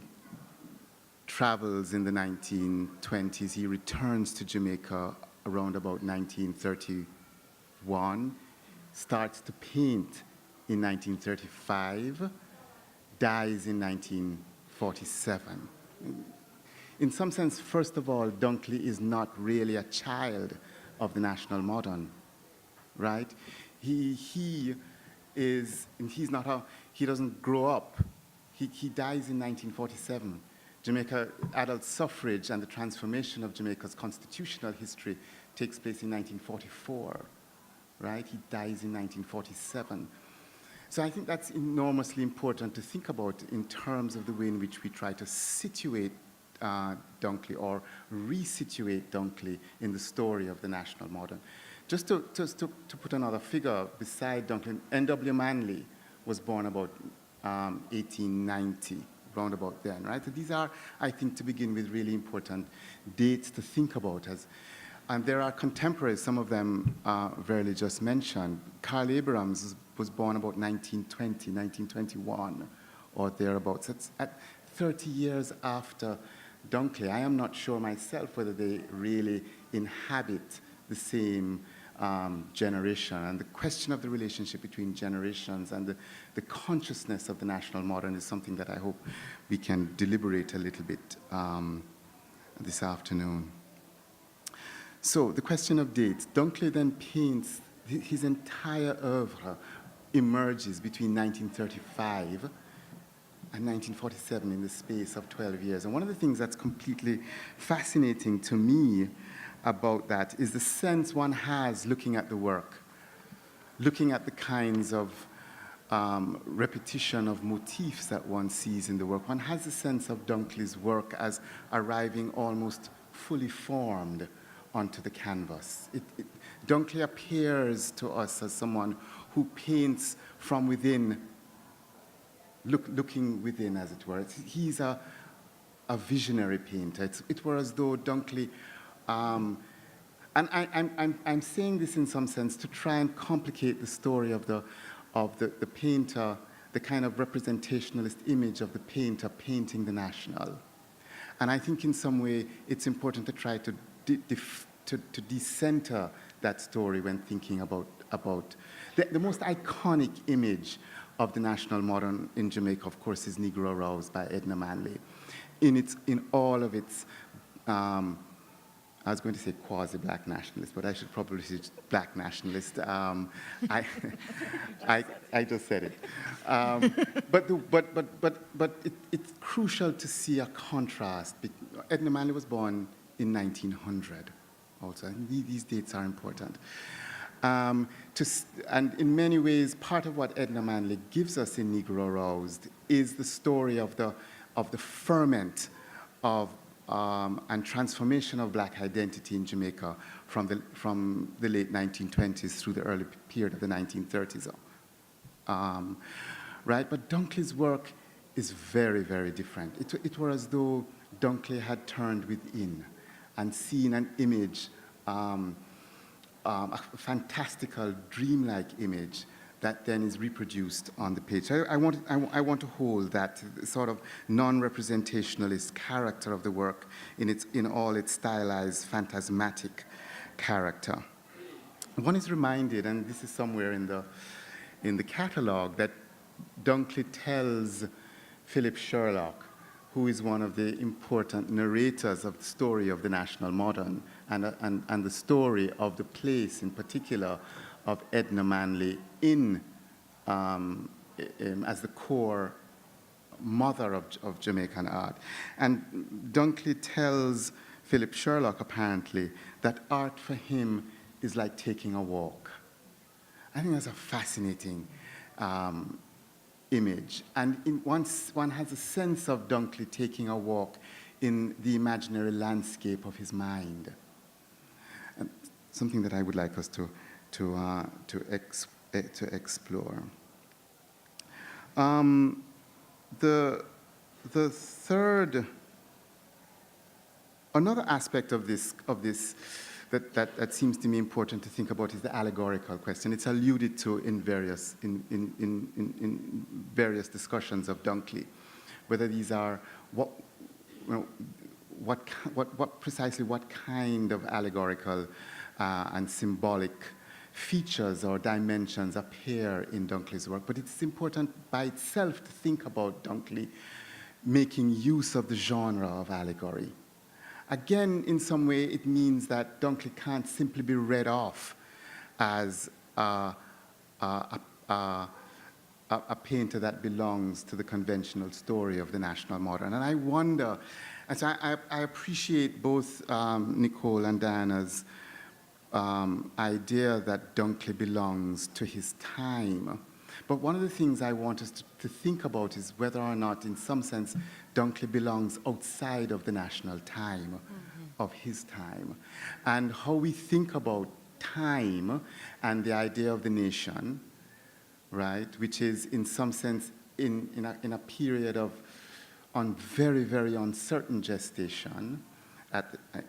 S5: travels in the 1920s. He returns to Jamaica around about 1931, starts to paint in 1935, dies in 1947. In some sense, first of all, Dunkley is not really a child of the national modern, right? He doesn't grow up. He dies in 1947. Jamaica adult suffrage and the transformation of Jamaica's constitutional history takes place in 1944, right? He dies in 1947. So I think that's enormously important to think about in terms of the way in which we try to situate Dunkley or resituate Dunkley in the story of the national modern. Just to put another figure beside Dunkley, N.W. Manley was born about 1890, round about then, right? So these are, I think, to begin with, really important dates to think about. And there are contemporaries, some of them Verily just mentioned. Carl Abrams was born about 1920, 1921, or thereabouts. It's at 30 years after Dunkley. I am not sure myself whether they really inhabit the same generation. And the question of the relationship between generations and the consciousness of the national modern is something that I hope we can deliberate a little bit this afternoon. So the question of dates. Dunkley then paints, his entire oeuvre emerges between 1935 and 1947 in the space of 12 years. And one of the things that's completely fascinating to me about that is the sense one has looking at the work, looking at the kinds of repetition of motifs that one sees in the work. One has a sense of Dunkley's work as arriving almost fully formed onto the canvas. Dunkley appears to us as someone who paints from within, looking within, as it were. He's a visionary painter. It were as though Dunkley, and I'm saying this in some sense to try and complicate the story of the painter, the kind of representationalist image of the painter painting the national. And I think in some way it's important to try to decenter that story when thinking about the most iconic image of the national modern in Jamaica, of course, is Negro Aroused by Edna Manley. In all of its, I was going to say quasi-black nationalist, but I should probably say black nationalist. I just said it. But it's crucial to see a contrast. Edna Manley was born in 1900 also, and these dates are important. And in many ways, part of what Edna Manley gives us in Negro Aroused is the story of the ferment of and transformation of black identity in Jamaica from the late 1920s through the early period of the 1930s. Right? But Dunkley's work is very, very different. It were as though Dunkley had turned within and seen an image, a fantastical, dreamlike image that then is reproduced on the page. I want to hold that sort of non-representationalist character of the work in all its stylized, phantasmatic character. One is reminded, and this is somewhere in the catalog, that Dunkley tells Philip Sherlock, who is one of the important narrators of the story of the national modern and the story of the place in particular of Edna Manley as the core mother of Jamaican art. And Dunkley tells Philip Sherlock, apparently, that art for him is like taking a walk. I think that's a fascinating image. And once one has a sense of Dunkley taking a walk in the imaginary landscape of his mind. And something that I would like us to explore. The third, another aspect of this that seems to me important to think about is the allegorical question. It's alluded to in various discussions of Dunkley, whether these are precisely what kind of allegorical and symbolic features or dimensions appear in Dunkley's work. But it's important by itself to think about Dunkley making use of the genre of allegory. Again, in some way, it means that Dunkley can't simply be read off as a painter that belongs to the conventional story of the national modern. And I wonder, and so I appreciate both Nicole and Diana's idea that Dunkley belongs to his time. But one of the things I want us to think about is whether or not, in some sense, Dunkley belongs outside of the national time of his time. And how we think about time and the idea of the nation, right, which is in some sense in a period of very, very uncertain gestation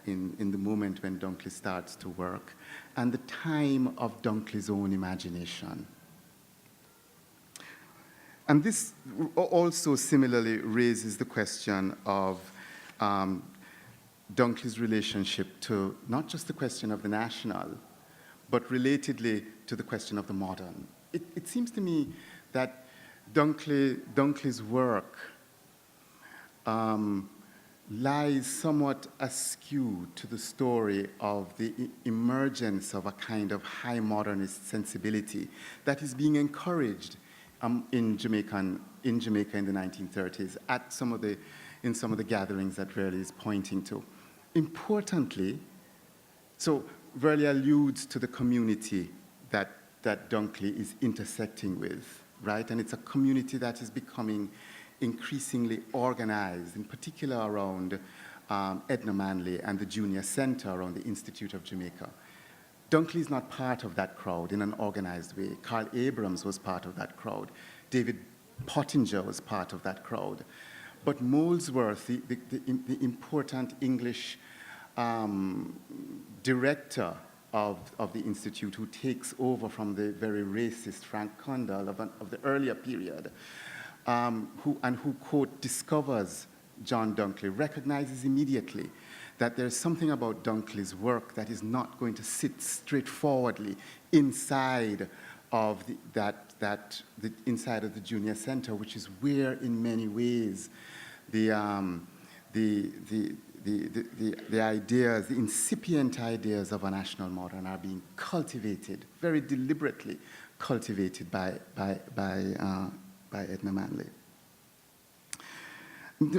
S5: in the moment when Dunkley starts to work, and the time of Dunkley's own imagination. And this also similarly raises the question of Dunkley's relationship to not just the question of the national, but relatedly to the question of the modern. It seems to me that Dunkley's work lies somewhat askew to the story of the emergence of a kind of high modernist sensibility that is being encouraged in Jamaica in the 1930s in some of the gatherings that Verley is pointing to. Importantly, so Verley alludes to the community that Dunkley is intersecting with, right? And it's a community that is becoming increasingly organized, in particular around Edna Manley and the Junior Center around the Institute of Jamaica. Dunkley is not part of that crowd in an organized way. Carl Abrams was part of that crowd. David Pottinger was part of that crowd. But Molesworth, the important English director of the Institute, who takes over from the very racist Frank Condell of the earlier period, who, quote, discovers John Dunkley, recognizes immediately that there's something about Dunkley's work that is not going to sit straightforwardly inside of the inside of the junior center, which is where, in many ways, the ideas, the incipient ideas of a national modern are being cultivated, very deliberately cultivated by Edna Manley.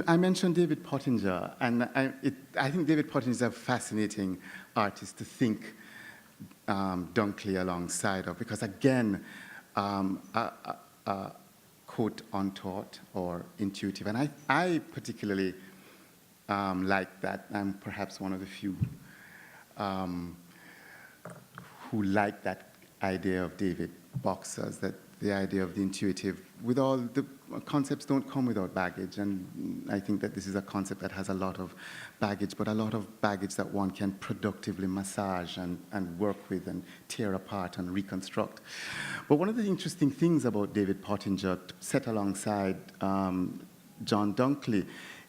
S5: I mentioned David Pottinger, and I think David Pottinger is a fascinating artist to think Dunkley alongside of, because again, quote, untaught or intuitive. And I particularly like that. I'm perhaps one of the few who like that idea of David Boxer's, that the idea of the intuitive, with all the concepts don't come without baggage, and I think that this is a concept that has a lot of baggage, but a lot of baggage that one can productively massage and work with and tear apart and reconstruct. But one of the interesting things about David Pottinger, set alongside John Dunkley,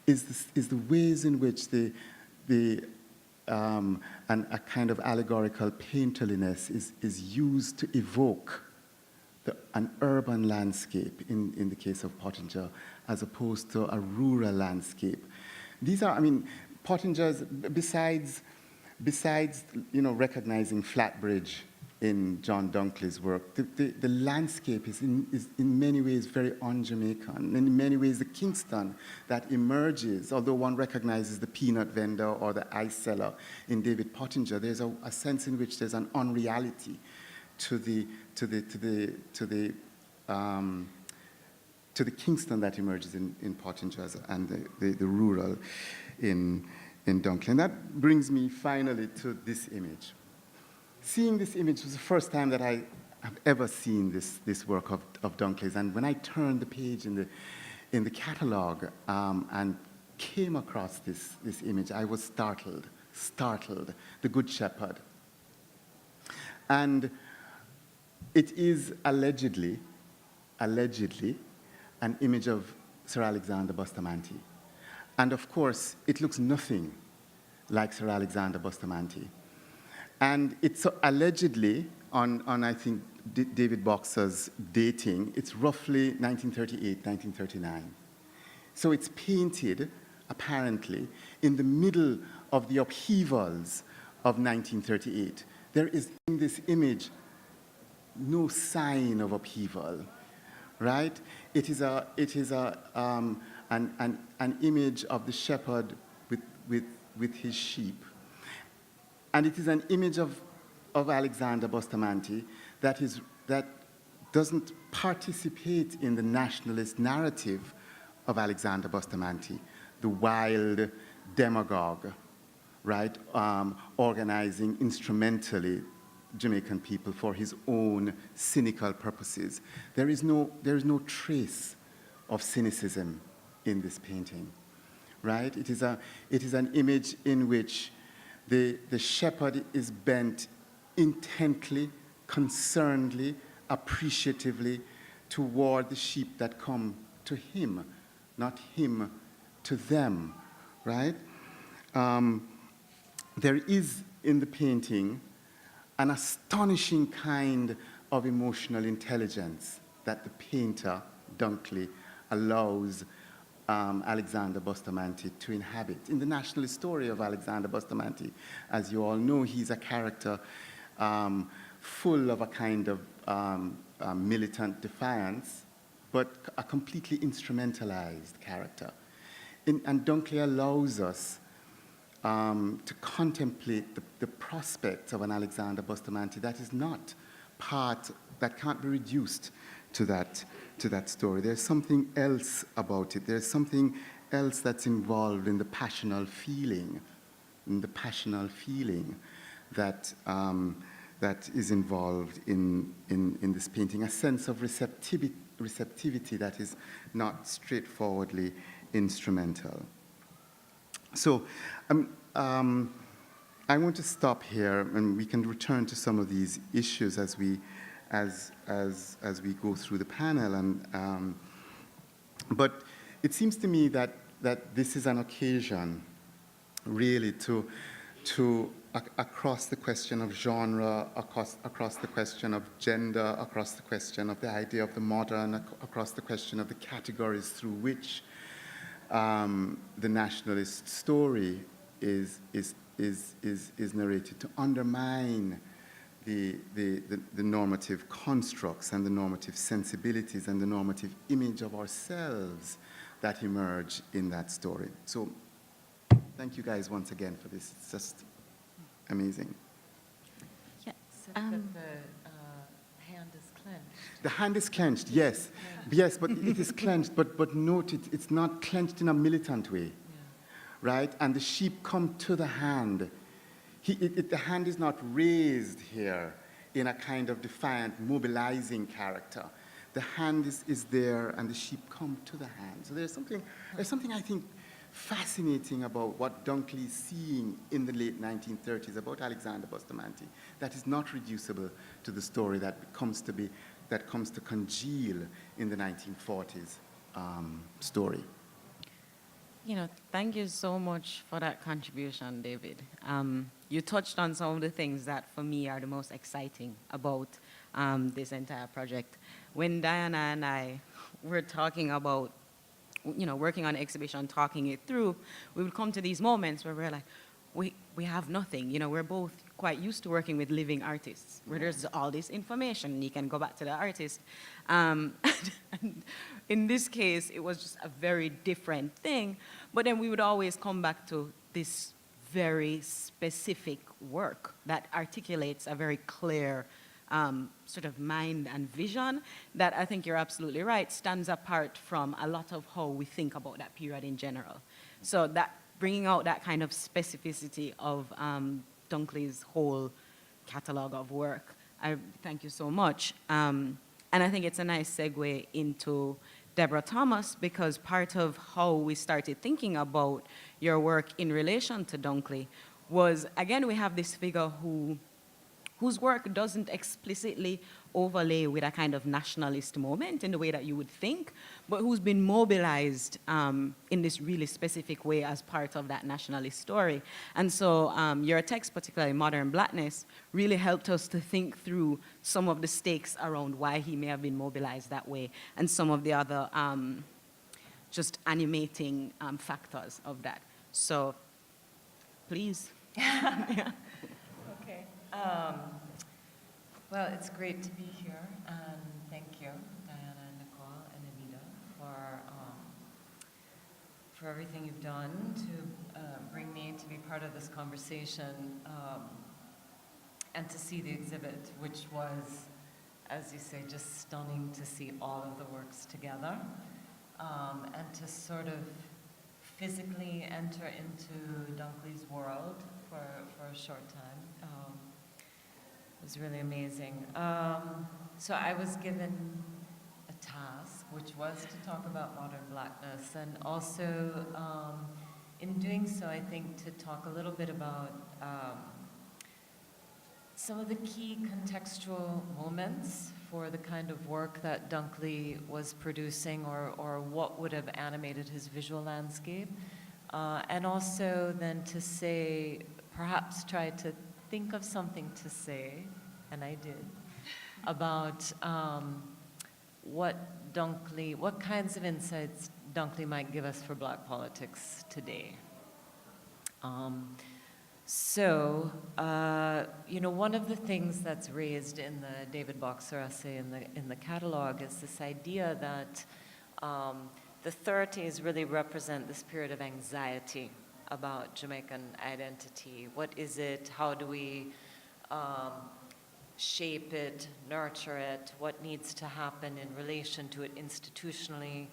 S5: is the ways in which a kind of allegorical painterliness is used to evoke an urban landscape in the case of Pottinger, as opposed to a rural landscape. These are, I mean, Pottinger's, besides recognizing Flatbridge in John Dunkley's work, the landscape is in many ways very un-Jamaican. And in many ways, the Kingston that emerges, although one recognizes the peanut vendor or the ice seller in David Pottinger, there's a sense in which there's an unreality to the Kingston that emerges in Pottinger and the rural in Dunkley. And that brings me finally to this image. Seeing this image was the first time that I have ever seen this work of Dunkley's. And when I turned the page in the catalog and came across this image, I was startled. The Good Shepherd. And it is allegedly an image of Sir Alexander Bustamante. And of course, it looks nothing like Sir Alexander Bustamante. And it's allegedly, on I think, David Boxer's dating, it's roughly 1938, 1939. So it's painted, apparently, in the middle of the upheavals of 1938. There is in this image no sign of upheaval, right? It is an image of the shepherd with his sheep. And it is an image of Alexander Bustamante that doesn't participate in the nationalist narrative of Alexander Bustamante, the wild demagogue, right? Organizing instrumentally Jamaican people for his own cynical purposes. There is no trace of cynicism in this painting, right? It is an image in which the shepherd is bent intently, concernedly, appreciatively toward the sheep that come to him, not him to them, right? There is in the painting an astonishing kind of emotional intelligence that the painter, Dunkley, allows Alexander Bustamante to inhabit. In the nationalist story of Alexander Bustamante, as you all know, he's a character full of a kind of militant defiance, but a completely instrumentalized character. And Dunkley allows us to contemplate the prospects of an Alexander Bustamante that is not part, that can't be reduced to that story. There's something else about it. There's something else that's involved in the passional feeling, that that is involved in this painting, a sense of receptivity that is not straightforwardly instrumental. So I want to stop here, and we can return to some of these issues as we go through the panel. But it seems to me that this is an occasion, really, to across the question of genre, across the question of gender, across the question of the idea of the modern, across the question of the categories through which the nationalist story is narrated, to undermine the normative constructs and the normative sensibilities and the normative image of ourselves that emerge in that story. So thank you guys once again for this. It's just amazing.
S3: Yes.
S6: The hand is clenched.
S5: The hand is clenched, yes. Yes, but it is clenched, but note it's not clenched in a militant way, right? And the sheep come to the hand. The hand is not raised here in a kind of defiant, mobilizing character. The hand is there, and the sheep come to the hand. So there's something I think fascinating about what Dunkley is seeing in the late 1930s about Alexander Bustamante that is not reducible to the story that comes to congeal in the 1940s story.
S3: Thank you so much for that contribution, David. You touched on some of the things that, for me, are the most exciting about this entire project. When Diana and I were talking about, working on the exhibition, talking it through, we would come to these moments where we're like, we have nothing. We're both quite used to working with living artists, where there's all this information, and you can go back to the artist. And in this case, it was just a very different thing. But then we would always come back to this very specific work that articulates a very clear sort of mind and vision that, I think you're absolutely right, stands apart from a lot of how we think about that period in general. So that bringing out that kind of specificity of Dunkley's whole catalog of work, I thank you so much. And I think it's a nice segue into Deborah Thomas, because part of how we started thinking about your work in relation to Dunkley was, again, we have this figure whose work doesn't explicitly overlay with a kind of nationalist moment in the way that you would think, but who's been mobilized in this really specific way as part of that nationalist story. And so your text, particularly Modern Blackness, really helped us to think through some of the stakes around why he may have been mobilized that way and some of the other just animating factors of that. So please.
S6: Yeah. Okay. Well, it's great to be here, and thank you, Diana, and Nicole, and Anita, for everything you've done to bring me to be part of this conversation, and to see the exhibit, which was, as you say, just stunning to see all of the works together, and to sort of physically enter into Dunkley's world for a short time. It was really amazing. So I was given a task, which was to talk about modern blackness, and also in doing so, I think to talk a little bit about some of the key contextual moments for the kind of work that Dunkley was producing, or what would have animated his visual landscape, and also then to say, perhaps try to think of something to say, and I did, about what kinds of insights Dunkley might give us for Black politics today. So, one of the things that's raised in the David Boxer essay in the catalog is this idea that the 30s really represent this period of anxiety about Jamaican identity. What is it? How do we shape it, nurture it? What needs to happen in relation to it institutionally,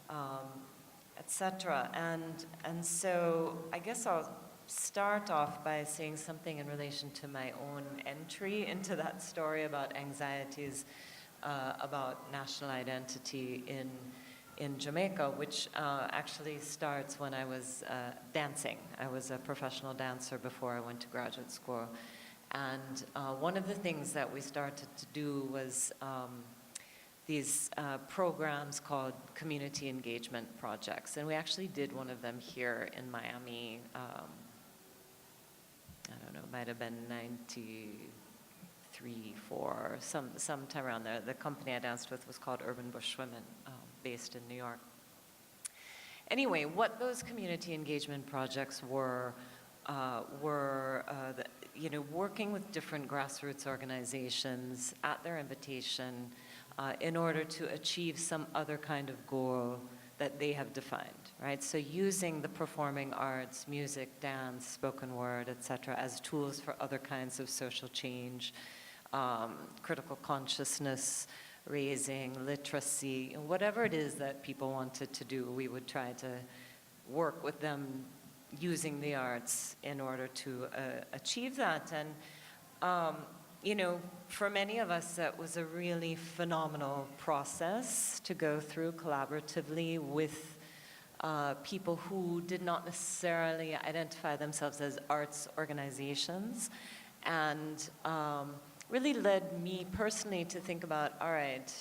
S6: et cetera? And so I guess I'll start off by saying something in relation to my own entry into that story about anxieties about national identity in Jamaica, which actually starts when I was dancing. I was a professional dancer before I went to graduate school. And one of the things that we started to do was these programs called community engagement projects. And we actually did one of them here in Miami. I don't know, it might have been 93, 4, sometime around there. The company I danced with was called Urban Bush Women, based in New York. Anyway, what those community engagement projects were working with different grassroots organizations at their invitation in order to achieve some other kind of goal that they have defined, right? So using the performing arts, music, dance, spoken word, et cetera, as tools for other kinds of social change, critical consciousness raising, literacy, whatever it is that people wanted to do, we would try to work with them using the arts in order to achieve that. And for many of us, that was a really phenomenal process to go through collaboratively with people who did not necessarily identify themselves as arts organizations, and really led me personally to think about, all right,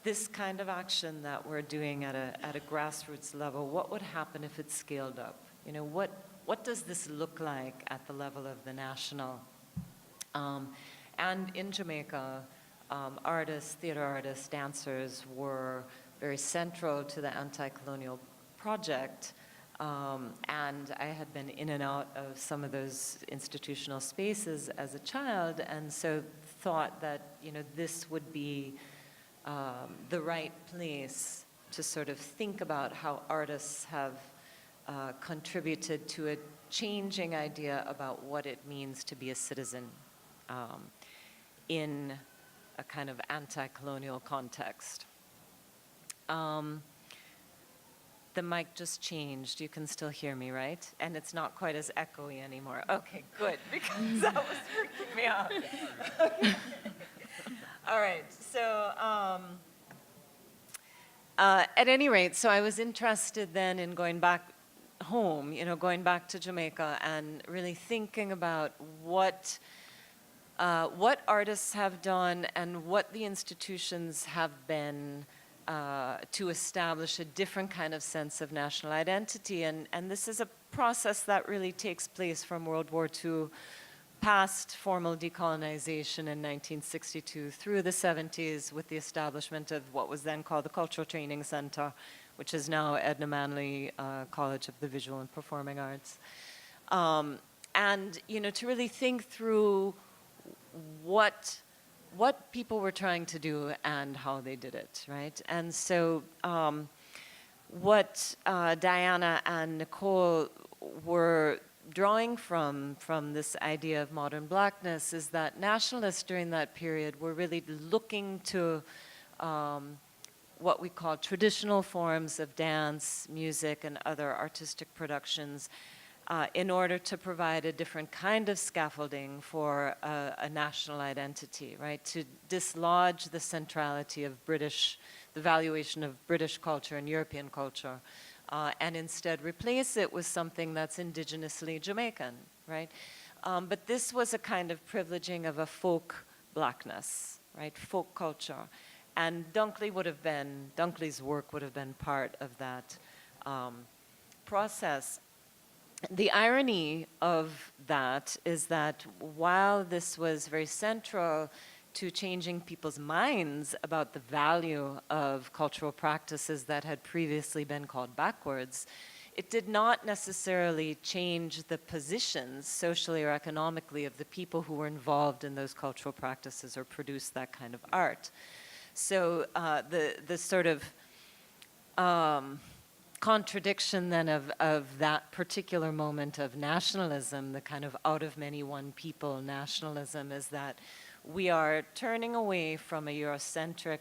S6: this kind of action that we're doing at a grassroots level, what would happen if it's scaled up? What does this look like at the level of the national? And in Jamaica, artists, theater artists, dancers were very central to the anti-colonial project. And I had been in and out of some of those institutional spaces as a child, and so thought that this would be the right place to sort of think about how artists have contributed to a changing idea about what it means to be a citizen in a kind of anti-colonial context. The mic just changed. You can still hear me, right? And it's not quite as echoey anymore. Okay, good, because that was freaking me out. Okay. All right, so at any rate, so I was interested then in going back home, going back to Jamaica and really thinking about what artists have done and what the institutions have been to establish a different kind of sense of national identity. And this is a process that really takes place from World War II, past formal decolonization in 1962 through the 70s with the establishment of what was then called the Cultural Training Center, which is now Edna Manley College of the Visual and Performing Arts. And to really think through what people were trying to do and how they did it, right? And so what Diana and Nicole were drawing from this idea of modern blackness is that nationalists during that period were really looking to what we call traditional forms of dance, music, and other artistic productions in order to provide a different kind of scaffolding for a national identity, right? To dislodge the centrality of the valuation of British culture and European culture, and instead replace it with something that's indigenously Jamaican, right? But this was a kind of privileging of a folk blackness, right? Folk culture. And Dunkley's work would have been part of that process. The irony of that is that while this was very central to changing people's minds about the value of cultural practices that had previously been called backwards, it did not necessarily change the positions socially or economically of the people who were involved in those cultural practices or produced that kind of art. So the sort of contradiction then of that particular moment of nationalism, the kind of out of many one people nationalism, is that we are turning away from a Eurocentric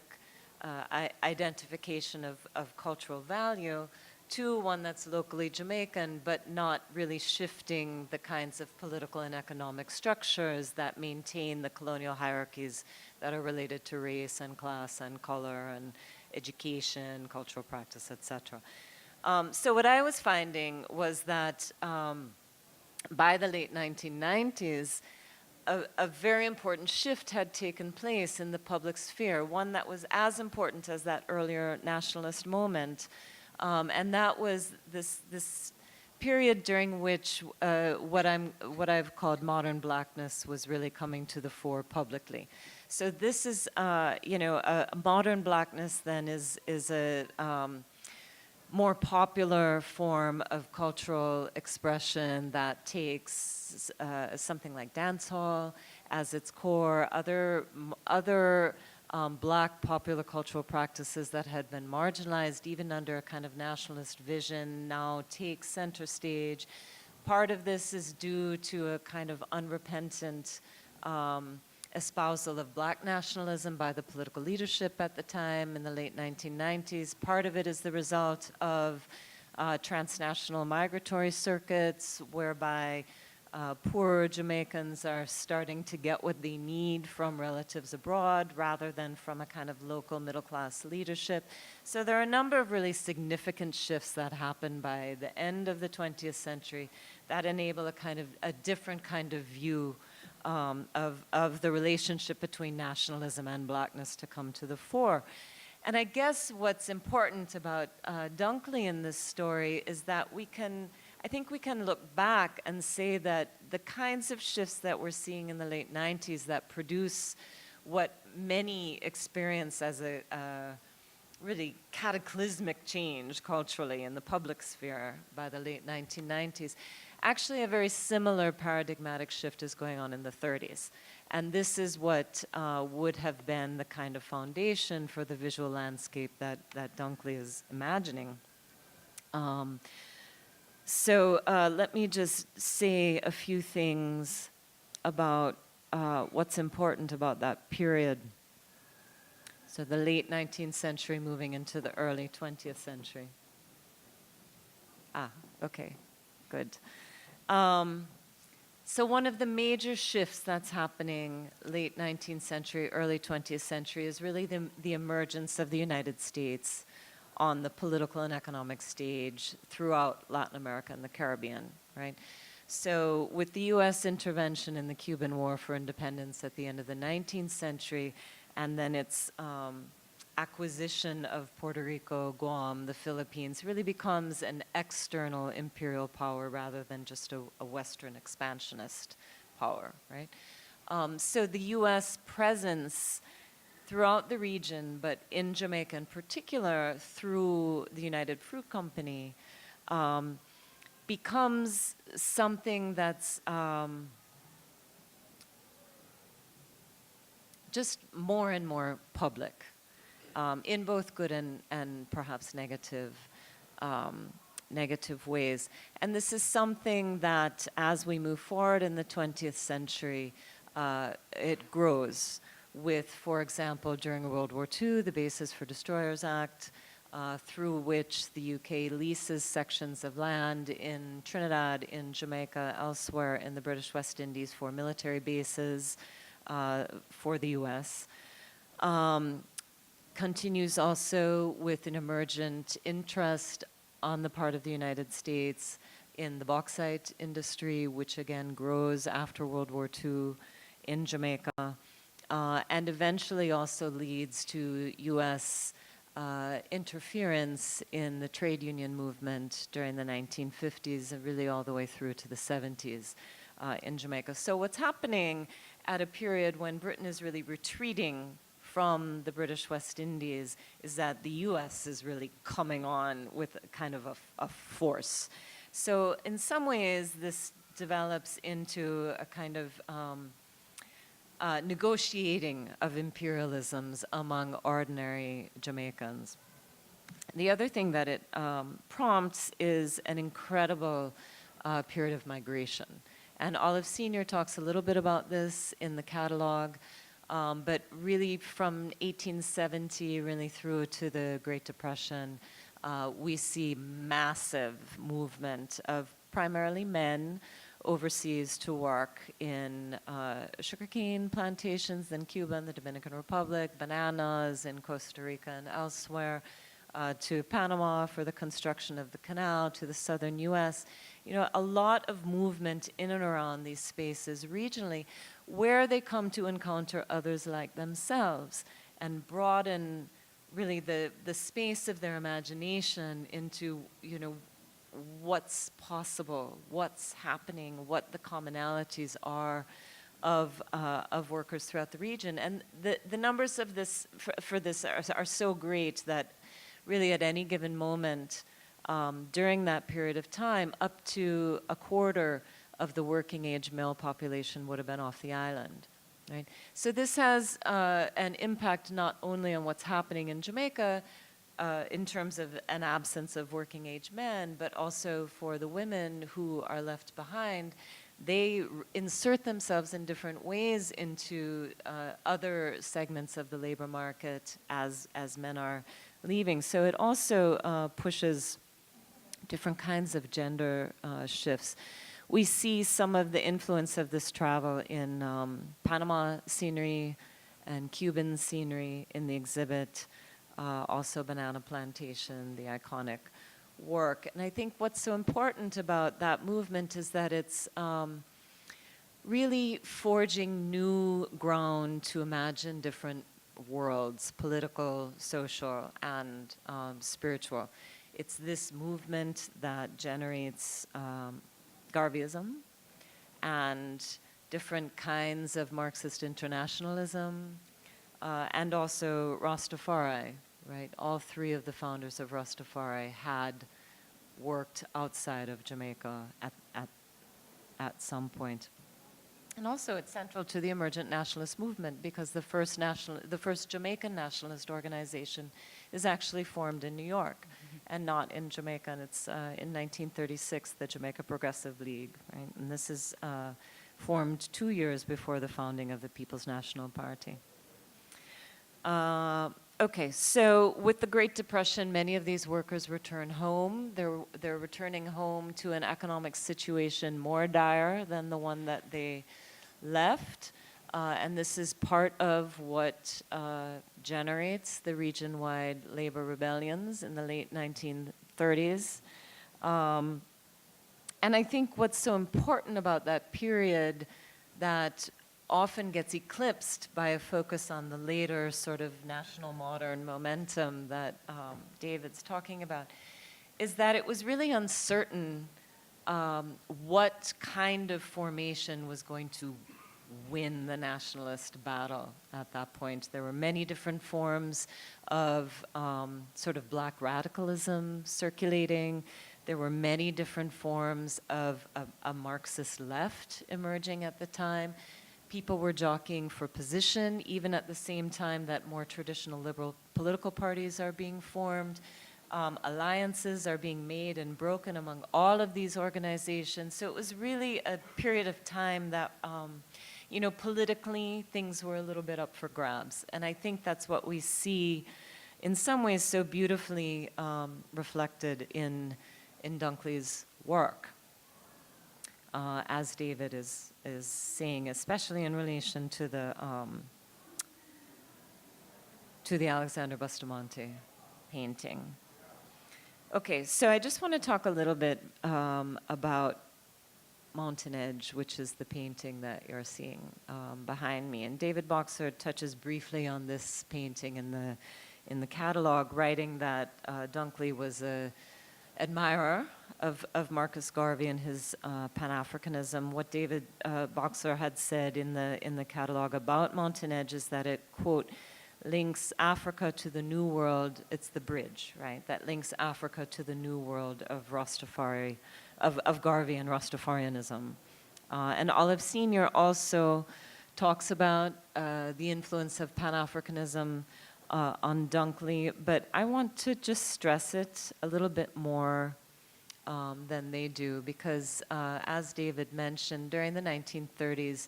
S6: identification of cultural value to one that's locally Jamaican, but not really shifting the kinds of political and economic structures that maintain the colonial hierarchies that are related to race and class and color and education, cultural practice, etc. So what I was finding was that by the late 1990s, a very important shift had taken place in the public sphere, one that was as important as that earlier nationalist moment. And that was this period during which what I've called modern blackness was really coming to the fore publicly. So this is, you know, a modern blackness then is a more popular form of cultural expression that takes something like dancehall as its core, other black popular cultural practices that had been marginalized even under a kind of nationalist vision now take center stage. Part of this is due to a kind of unrepentant espousal of black nationalism by the political leadership at the time in the late 1990s. Part of it is the result of transnational migratory circuits whereby poor Jamaicans are starting to get what they need from relatives abroad rather than from a kind of local middle-class leadership. So there are a number of really significant shifts that happen by the end of the 20th century that enable a different kind of view of the relationship between nationalism and blackness to come to the fore. And I guess what's important about Dunkley in this story is that I think we can look back and say that the kinds of shifts that we're seeing in the late 90s that produce what many experience as a really cataclysmic change culturally in the public sphere by the late 1990s, actually a very similar paradigmatic shift is going on in the 30s. And this is what would have been the kind of foundation for the visual landscape that Dunkley is imagining. So let me just say a few things about what's important about that period. So the late 19th century moving into the early 20th century. Okay, good. So one of the major shifts that's happening late 19th century, early 20th century is really the emergence of the United States on the political and economic stage throughout Latin America and the Caribbean, right? So with the US intervention in the Cuban War for Independence at the end of the 19th century, and then its acquisition of Puerto Rico, Guam, the Philippines, really becomes an external imperial power rather than just a Western expansionist power, right? So the US presence throughout the region, but in Jamaica in particular, through the United Fruit Company, becomes something that's just more and more public, in both good and perhaps negative ways. And this is something that, as we move forward in the 20th century, it grows with, for example, during World War II, the Bases for Destroyers Act, through which the UK leases sections of land in Trinidad, in Jamaica, elsewhere in the British West Indies for military bases for the US. Continues also with an emergent interest on the part of the United States in the bauxite industry, which again grows after World War II in Jamaica. And eventually also leads to US interference in the trade union movement during the 1950s and really all the way through to the 70s in Jamaica. So what's happening at a period when Britain is really retreating from the British West Indies is that the US is really coming on with kind of a force. So in some ways this develops into a kind of negotiating of imperialisms among ordinary Jamaicans. The other thing that it prompts is an incredible period of migration. And Olive Sr. talks a little bit about this in the catalog, but really from 1870 really through to the Great Depression, we see massive movement of primarily men overseas to work in sugarcane plantations in Cuba and the Dominican Republic, bananas in Costa Rica and elsewhere, to Panama for the construction of the canal, to the southern US. You know, a lot of movement in and around these spaces regionally where they come to encounter others like themselves and broaden really the space of their imagination into, you know, what's possible, what's happening, what the commonalities are of workers throughout the region. And the numbers of this, for this are so great that really at any given moment during that period of time, up to a quarter of the working age male population would have been off the island. Right? So this has an impact not only on what's happening in Jamaica in terms of an absence of working age men, but also for the women who are left behind. They insert themselves in different ways into other segments of the labor market as men are leaving. So it also pushes different kinds of gender shifts. We see some of the influence of this travel in Panama scenery and Cuban scenery in the exhibit, also banana plantation, the iconic work. And I think what's so important about that movement is that it's really forging new ground to imagine different worlds, political, social, and spiritual. It's this movement that generates Garveyism and different kinds of Marxist internationalism, and also Rastafari, right? All three of the founders of Rastafari had worked outside of Jamaica at some point. And also it's central to the emergent nationalist movement because the first Jamaican nationalist organization is actually formed in New York and not in Jamaica. And it's in 1936, the Jamaica Progressive League, right? And this is formed 2 years before the founding of the People's National Party. Okay, so with the Great Depression, many of these workers return home. They're returning home to an economic situation more dire than the one that they left. And this is part of what generates the region-wide labor rebellions in the late 1930s. And I think what's so important about that period that often gets eclipsed by a focus on the later sort of national modern momentum that David's talking about, is that it was really uncertain what kind of formation was going to win the nationalist battle at that point. There were many different forms of sort of black radicalism circulating. There were many different forms of a Marxist left emerging at the time. People were jockeying for position, even at the same time that more traditional liberal political parties are being formed. Alliances are being made and broken among all of these organizations. So it was really a period of time that, you know, politically things were a little bit up for grabs. And I think that's what we see in some ways so beautifully reflected in Dunkley's work. As David is saying, especially in relation to the Alexander Bustamante painting. Okay, so I just want to talk a little bit about Mountain Edge, which is the painting that you're seeing behind me. And David Boxer touches briefly on this painting in the catalog, writing that Dunkley was an admirer of Marcus Garvey and his Pan-Africanism. What David Boxer had said in the catalog about Mountain Edge is that it, quote, links Africa to the New World. It's the bridge, right? That links Africa to the New World of Rastafari, of Garvey and Rastafarianism. And Olive Sr. also talks about the influence of Pan-Africanism on Dunkley, but I want to just stress it a little bit more than they do, because as David mentioned, during the 1930s,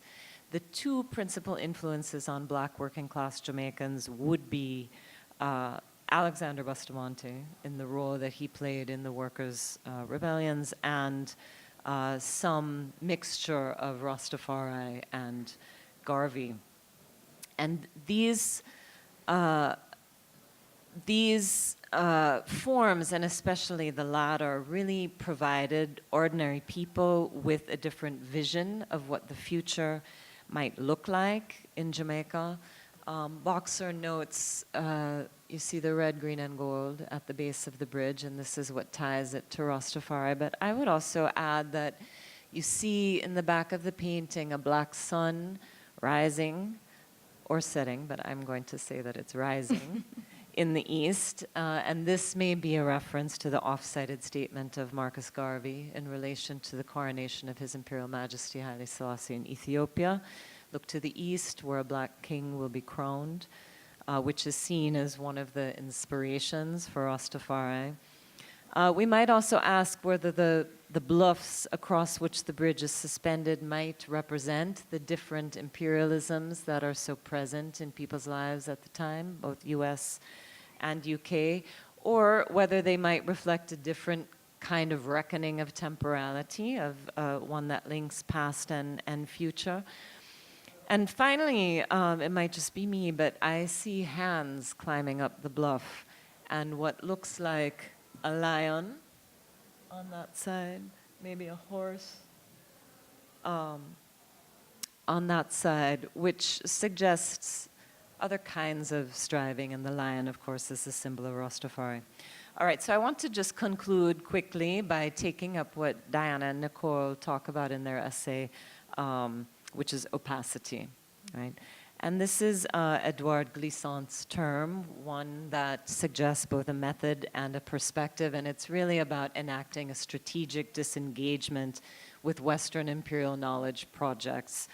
S6: the two principal influences on black working class Jamaicans would be Alexander Bustamante in the role that he played in the workers' rebellions, and some mixture of Rastafari and Garvey. And these forms, and especially the latter, really provided ordinary people with a different vision of what the future might look like in Jamaica. Boxer notes, you see the red, green, and gold at the base of the bridge, and this is what ties it to Rastafari. But I would also add that you see in the back of the painting a black sun rising or setting, but I'm going to say that it's rising in the east. And this may be a reference to the off-cited statement of Marcus Garvey in relation to the coronation of His Imperial Majesty Haile Selassie in Ethiopia. Look to the east, where a black king will be crowned, which is seen as one of the inspirations for Rastafari. We might also ask whether the bluffs across which the bridge is suspended might represent the different imperialisms that are so present in people's lives at the time, both US and UK, or whether they might reflect a different kind of reckoning of temporality, of one that links past and future. And finally, it might just be me, but I see hands climbing up the bluff, and what looks like a lion on that side, maybe a horse on that side, which suggests other kinds of striving, and the lion, of course, is a symbol of Rastafari. All right, so I want to just conclude quickly by taking up what Diana and Nicole talk about in their essay, which is opacity, right? And this is Edouard Glissant's term, one that suggests both a method and a perspective, and it's really about enacting a strategic disengagement with Western imperial knowledge projects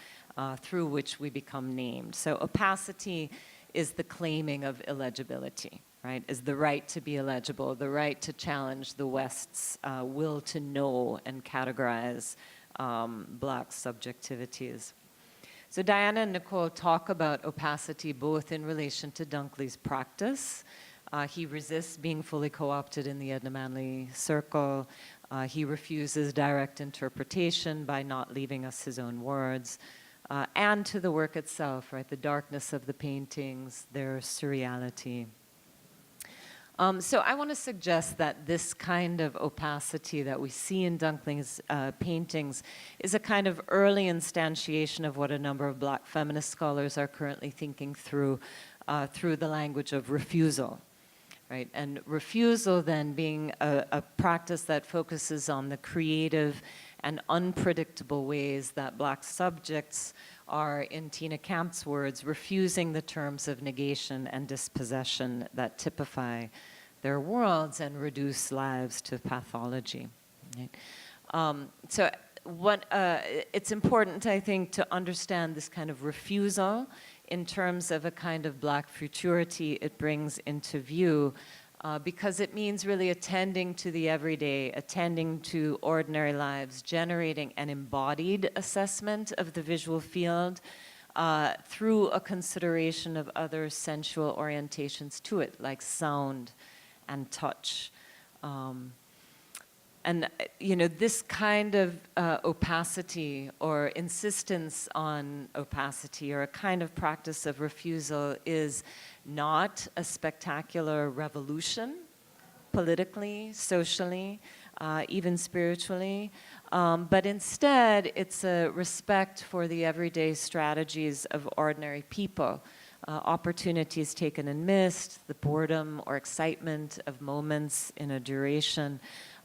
S6: through which we become named. So opacity is the claiming of illegibility, right? Is the right to be illegible, the right to challenge the West's will to know and categorize black subjectivities. So Diana and Nicole talk about opacity both in relation to Dunkley's practice. He resists being fully co-opted in the Edna Manley circle. He refuses direct interpretation by not leaving us his own words. And to the work itself, right? The darkness of the paintings, their surreality. So I want to suggest that this kind of opacity that we see in Dunkley's paintings is a kind of early instantiation of what a number of black feminist scholars are currently thinking through the language of refusal, right? And refusal then being a practice that focuses on the creative and unpredictable ways that black subjects are, in Tina Camp's words, refusing the terms of negation and dispossession that typify their worlds and reduce lives to pathology. Right? So it's important, I think, to understand this kind of refusal in terms of a kind of black futurity it brings into view, because it means really attending to the everyday, attending to ordinary lives, generating an embodied assessment of the visual field through a consideration of other sensual orientations to it, like sound and touch. And you know, this kind of opacity or insistence on opacity, or a kind of practice of refusal, is not a spectacular revolution politically, socially, even spiritually, but instead it's a respect for the everyday strategies of ordinary people, opportunities taken and missed, the boredom or excitement of moments in a duration.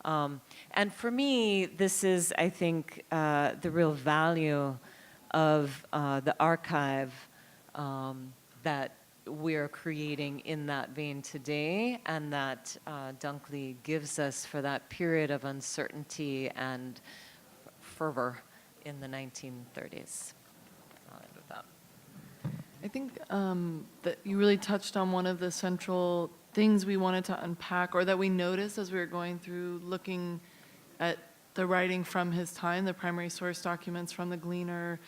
S6: And for me, this is, I think, the real value of the archive that we're creating in that vein today, and that Dunkley gives us for that period of uncertainty and fervor in the 1930s. I'll end with that.
S2: I think that you really touched on one of the central things we wanted to unpack, or that we noticed as we were going through looking at the writing from his time, the primary source documents from the Gleaner,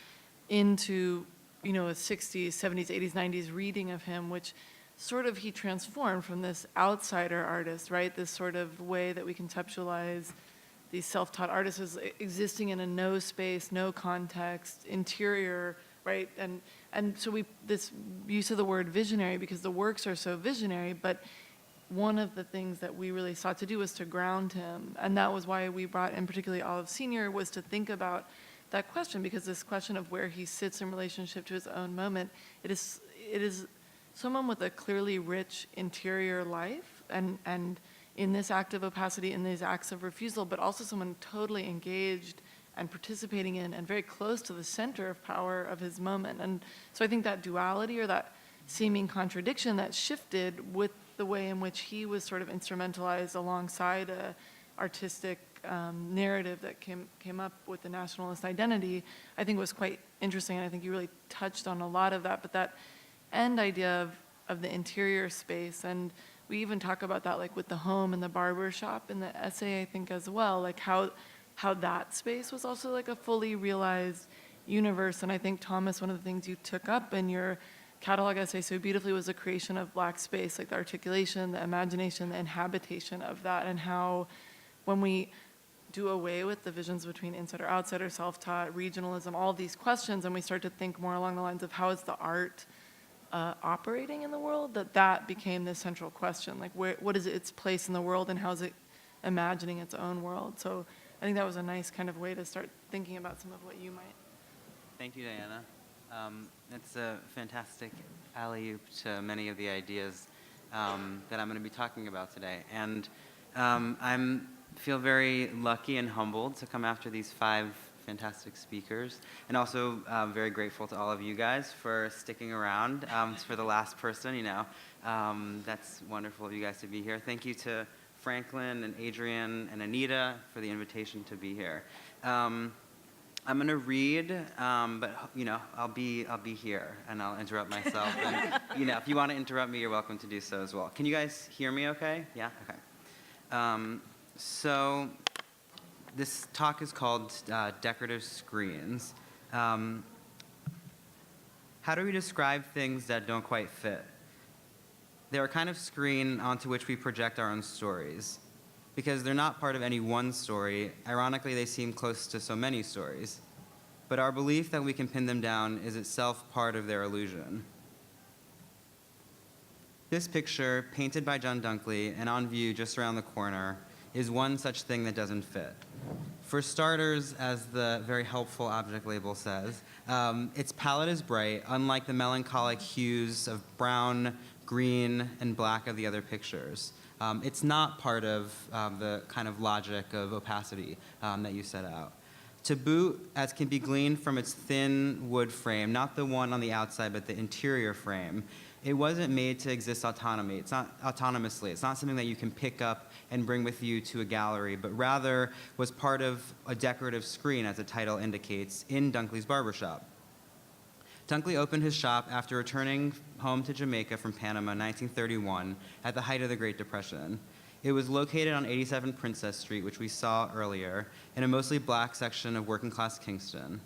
S2: into, you know, a 60s, 70s, 80s, 90s reading of him, which sort of he transformed from this outsider artist, right? This sort of way that we conceptualize these self-taught artists as existing in a no space, no context, interior, right? And so this use of the word visionary, because the works are so visionary, but one of the things that we really sought to do was to ground him. And that was why we brought in particularly Olive Sr. was to think about that question, because this question of where he sits in relationship to his own moment, it is someone with a clearly rich interior life, and in this act of opacity, in these acts of refusal, but also someone totally engaged and participating in and very close to the center of power of his moment. And so I think that duality, or that seeming contradiction that shifted with the way in which he was sort of instrumentalized alongside a artistic narrative that came up with the nationalist identity, I think was quite interesting. And I think you really touched on a lot of that, but that end idea of the interior space. And we even talk about that like with the home and the barber shop in the essay, I think, as well, like how that space was also like a fully realized universe. And I think, Thomas, one of the things you took up in your catalog essay so beautifully was the creation of Black space, like the articulation, the imagination, the inhabitation of that, and how when we do away with the visions between insider, outsider, self-taught, regionalism, all these questions, and we start to think more along the lines of how is the art operating in the world, that became the central question. Like, what is its place in the world, and how is it imagining its own world? So I think that was a nice kind of way to start thinking about some of what you might.
S7: Thank you, Diana. It's a fantastic alley-oop to many of the ideas that I'm going to be talking about today. And I feel very lucky and humbled to come after these 5 fantastic speakers, and also very grateful to all of you guys for sticking around for the last person. You know, that's wonderful of you guys to be here. Thank you to Franklin and Adrian and Anita for the invitation to be here. I'm going to read, but you know, I'll be here, and I'll interrupt myself. And you know, if you want to interrupt me, you're welcome to do so as well. Can you guys hear me? Okay? Yeah. Okay. So this talk is called Decorative Screens. How do we describe things that don't quite fit? They're a kind of screen onto which we project our own stories. Because they're not part of any one story, ironically, they seem close to so many stories. But our belief that we can pin them down is itself part of their illusion. This picture, painted by John Dunkley and on view just around the corner, is one such thing that doesn't fit. For starters, as the very helpful object label says, its palette is bright, unlike the melancholic hues of brown, green, and black of the other pictures. It's not part of the kind of logic of opacity that you set out. To boot, as can be gleaned from its thin wood frame, not the one on the outside, but the interior frame, it wasn't made to exist autonomously. It's not something that you can pick up and bring with you to a gallery, but rather was part of a decorative screen, as the title indicates, in Dunkley's barbershop. Dunkley opened his shop after returning home to Jamaica from Panama in 1931 at the height of the Great Depression. It was located on 87 Princess Street, which we saw earlier, in a mostly black section of working-class Kingston.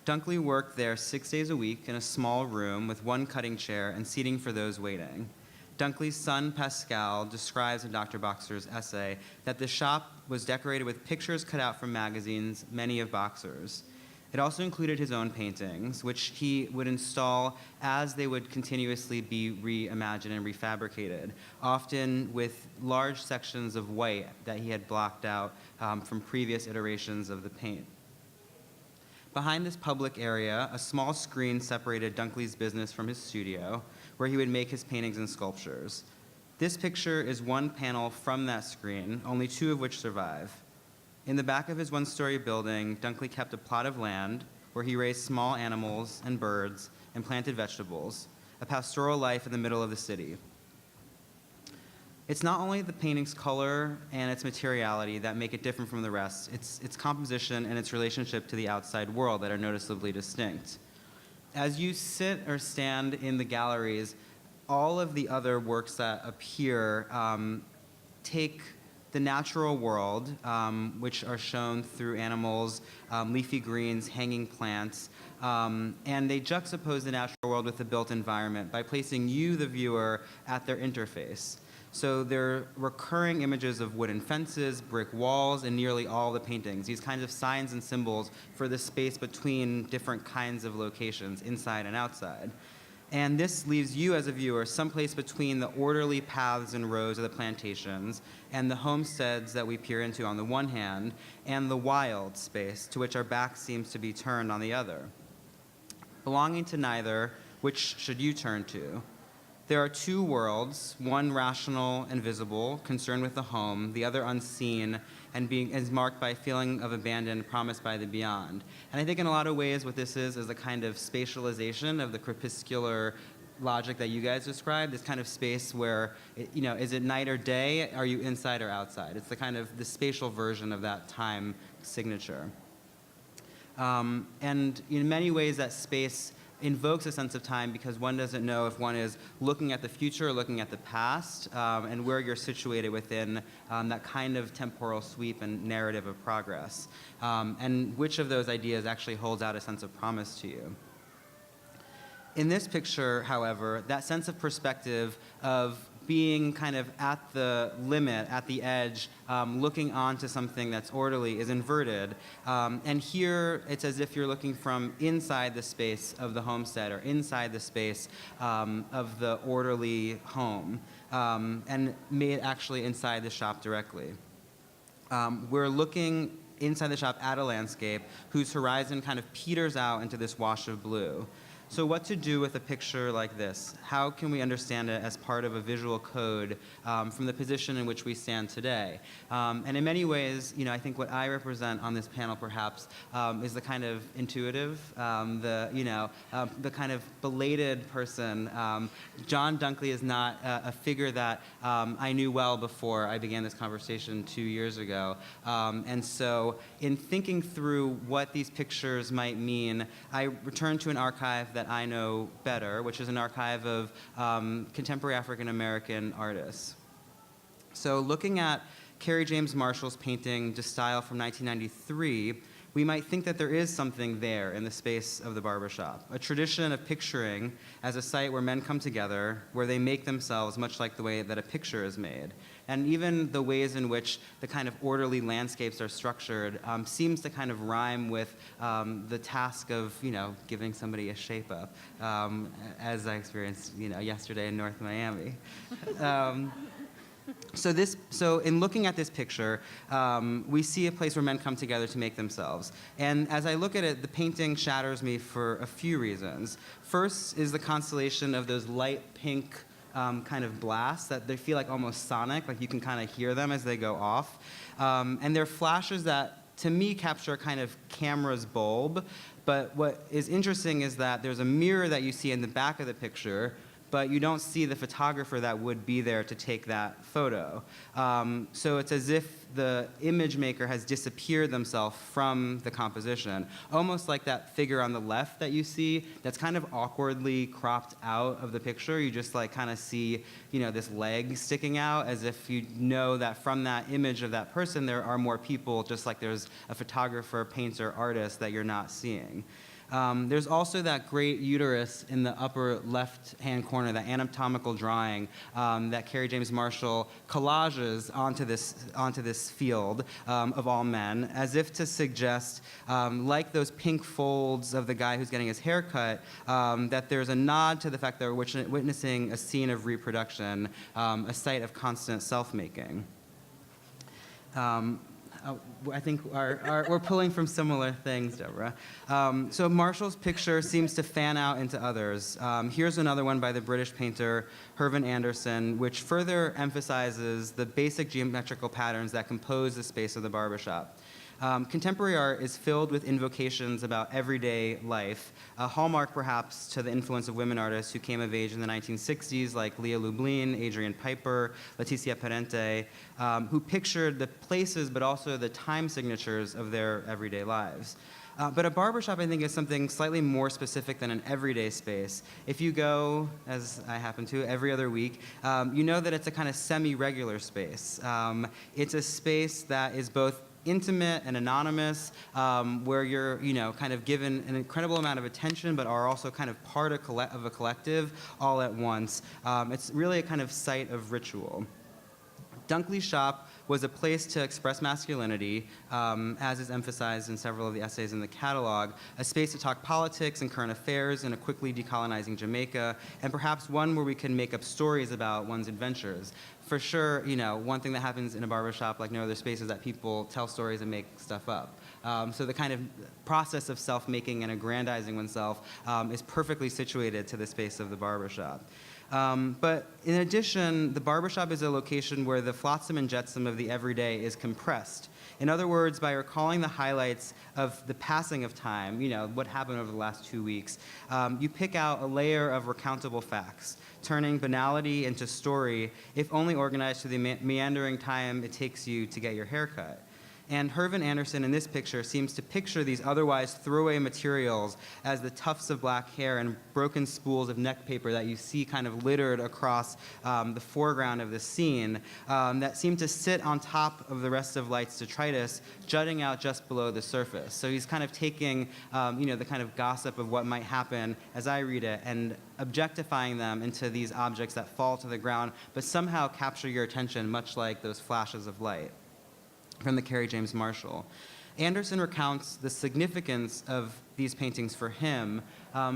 S7: Dunkley worked there 6 days a week in a small room with one cutting chair and seating for those waiting. Dunkley's son, Pascal, describes in Dr. Boxer's essay that the shop was decorated with pictures cut out from magazines, many of Boxer's. It also included his own paintings, which he would install as they would continuously be reimagined and refabricated, often with large sections of white that he had blocked out from previous iterations of the paint. Behind this public area, a small screen separated Dunkley's business from his studio, where he would make his paintings and sculptures. This picture is one panel from that screen, only 2 of which survive. In the back of his one-story building, Dunkley kept a plot of land where he raised small animals and birds and planted vegetables, a pastoral life in the middle of the city. It's not only the painting's color and its materiality that make it different from the rest, it's its composition and its relationship to the outside world that are noticeably distinct. As you sit or stand in the galleries, all of the other works that appear take the natural world, which are shown through animals, leafy greens, hanging plants, And they juxtapose the natural world with the built environment by placing you, the viewer, at their interface. So there are recurring images of wooden fences, brick walls, in nearly all the paintings, these kinds of signs and symbols for the space between different kinds of locations, inside and outside. And this leaves you as a viewer someplace between the orderly paths and rows of the plantations and the homesteads that we peer into on the one hand, and the wild space to which our back seems to be turned on the other. Belonging to neither, which should you turn to? There are two worlds, one rational and visible, concerned with the home, the other unseen, and is marked by a feeling of abandon promised by the beyond. And I think in a lot of ways what this is a kind of spatialization of the crepuscular logic that you guys described, this kind of space where, is it night or day? Are you inside or outside? It's the kind of the spatial version of that time signature. And in many ways that space invokes a sense of time because one doesn't know if one is looking at the future or looking at the past, and where you're situated within that kind of temporal sweep and narrative of progress, and which of those ideas actually holds out a sense of promise to you. In this picture, however, that sense of perspective of being kind of at the limit, at the edge, looking onto something that's orderly is inverted. And here, it's as if you're looking from inside the space of the homestead or inside the space of the orderly home, and made actually inside the shop directly. We're looking inside the shop at a landscape whose horizon kind of peters out into this wash of blue. So what to do with a picture like this? How can we understand it as part of a visual code from the position in which we stand today? And in many ways, I think what I represent on this panel perhaps is the kind of intuitive, the kind of belated person. John Dunkley is not a figure that I knew well before I began this conversation 2 years ago. And so in thinking through what these pictures might mean, I returned to an archive that I know better, which is an archive of contemporary African American artists. So looking at Kerry James Marshall's painting De Style from 1993, we might think that there is something there in the space of the barbershop, a tradition of picturing as a site where men come together, where they make themselves much like the way that a picture is made. And even the ways in which the kind of orderly landscapes are structured seems to kind of rhyme with the task of, giving somebody a shape up, as I experienced, yesterday in North Miami. So in looking at this picture, we see a place where men come together to make themselves. And as I look at it, the painting shatters me for a few reasons. First is the constellation of those light pink kind of blasts that they feel like almost sonic, like you can kind of hear them as they go off. And they're flashes that, to me, capture a kind of camera's bulb. But what is interesting is that there's a mirror that you see in the back of the picture, but you don't see the photographer that would be there to take that photo. So it's as if the image maker has disappeared themselves from the composition, almost like that figure on the left that you see that's kind of awkwardly cropped out of the picture. You just kind of see, this leg sticking out, as if you know that from that image of that person there are more people, just like there's a photographer, painter, artist that you're not seeing. There's also that great uterus in the upper left-hand corner, that anatomical drawing that Kerry James Marshall collages onto this field of all men, as if to suggest, like those pink folds of the guy who's getting his hair cut, that there's a nod to the fact that we're witnessing a scene of reproduction, a site of constant self-making. I think we're pulling from similar things, Deborah. So Marshall's picture seems to fan out into others. Here's another one by the British painter Hervin Anderson, which further emphasizes the basic geometrical patterns that compose the space of the barbershop. Contemporary art is filled with invocations about everyday life, a hallmark perhaps to the influence of women artists who came of age in the 1960s, like Leah Lublin, Adrienne Piper, Leticia Parente, who pictured the places but also the time signatures of their everyday lives. But a barbershop, I think, is something slightly more specific than an everyday space. If you go, as I happen to, every other week, you know that it's a kind of semi-regular space. It's a space that is both intimate and anonymous, where you're, kind of given an incredible amount of attention, but are also kind of part of a collective all at once. It's really a kind of site of ritual. Dunkley's shop was a place to express masculinity, as is emphasized in several of the essays in the catalog, a space to talk politics and current affairs in a quickly decolonizing Jamaica, and perhaps one where we can make up stories about one's adventures. For sure, one thing that happens in a barbershop like no other space is that people tell stories and make stuff up. So the kind of process of self-making and aggrandizing oneself is perfectly situated to the space of the barbershop. But in addition, the barbershop is a location where the flotsam and jetsam of the everyday is compressed. In other words, by recalling the highlights of the passing of time, what happened over the last 2 weeks, you pick out a layer of recountable facts, turning banality into story, if only organized through the meandering time it takes you to get your hair cut. And Hervin Anderson in this picture seems to picture these otherwise throwaway materials as the tufts of black hair and broken spools of neck paper that you see kind of littered across the foreground of the scene that seem to sit on top of the rest of life's detritus, jutting out just below the surface. So he's kind of taking the kind of gossip of what might happen as I read it and objectifying them into these objects that fall to the ground but somehow capture your attention, much like those flashes of light from the Kerry James Marshall. Anderson recounts the significance of these paintings for him.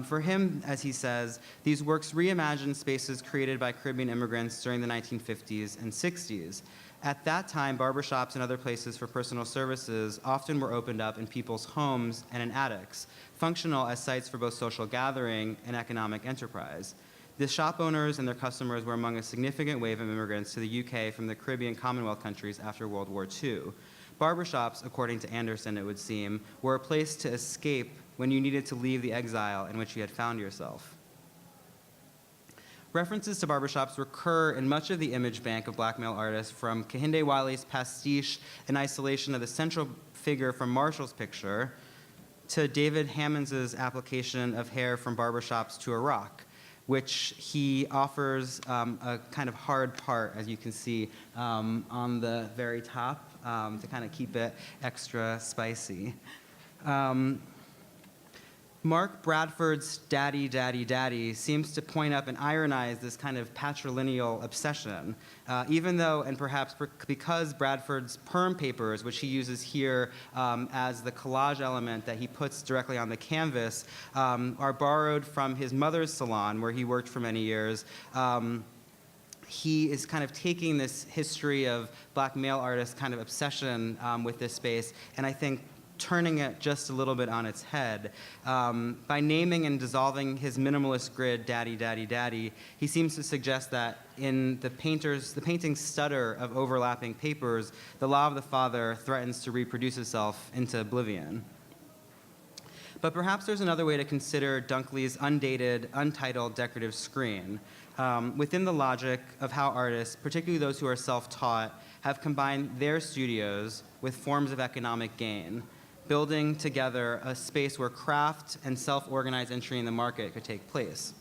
S7: For him, as he says, these works reimagine spaces created by Caribbean immigrants during the 1950s and 60s. At that time, barbershops and other places for personal services often were opened up in people's homes and in attics, functional as sites for both social gathering and economic enterprise. The shop owners and their customers were among a significant wave of immigrants to the UK from the Caribbean Commonwealth countries after World War II. Barbershops, according to Anderson, it would seem, were a place to escape when you needed to leave the exile in which you had found yourself. References to barbershops recur in much of the image bank of black male artists, from Kehinde Wiley's pastiche and isolation of the central figure from Marshall's picture, to David Hammonds's application of hair from barbershops to Iraq, which he offers a kind of hard part, as you can see on the very top, to kind of keep it extra spicy. Mark Bradford's Daddy, Daddy, Daddy seems to point up and ironize this kind of patrilineal obsession, even though, and perhaps because Bradford's perm papers, which he uses here as the collage element that he puts directly on the canvas, are borrowed from his mother's salon, where he worked for many years. He is kind of taking this history of black male artists' kind of obsession with this space, and I think turning it just a little bit on its head. By naming and dissolving his minimalist grid, Daddy, Daddy, Daddy, he seems to suggest that in the painting's stutter of overlapping papers, the law of the father threatens to reproduce itself into oblivion. But perhaps there's another way to consider Dunkley's undated, untitled decorative screen, within the logic of how artists, particularly those who are self-taught, have combined their studios with forms of economic gain, building together a space where craft and self-organized entry in the market could take place.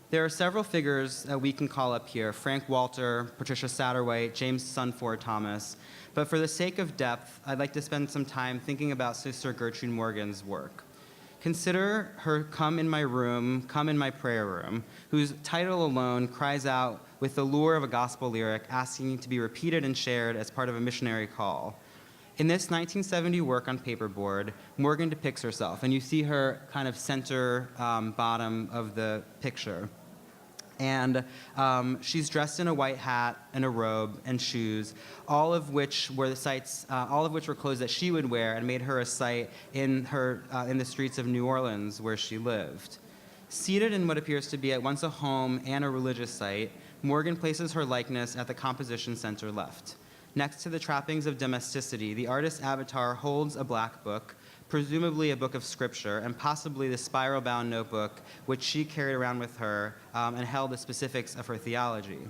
S7: There are several figures that we can call up here: Frank Walter, Patricia Satterwhite, James Sunford Thomas. But for the sake of depth, I'd like to spend some time thinking about Sister Gertrude Morgan's work. Consider her Come in My Room, Come in My Prayer Room, whose title alone cries out with the lure of a gospel lyric asking to be repeated and shared as part of a missionary call. In this 1970 work on paperboard, Morgan depicts herself, and you see her kind of center bottom of the picture. And she's dressed in a white hat and a robe and shoes, all of which were clothes that she would wear and made her a sight in the streets of New Orleans, where she lived. Seated in what appears to be at once a home and a religious site, Morgan places her likeness at the composition center left. Next to the trappings of domesticity, the artist's avatar holds a black book, presumably a book of scripture, and possibly the spiral-bound notebook which she carried around with her and held the specifics of her theology.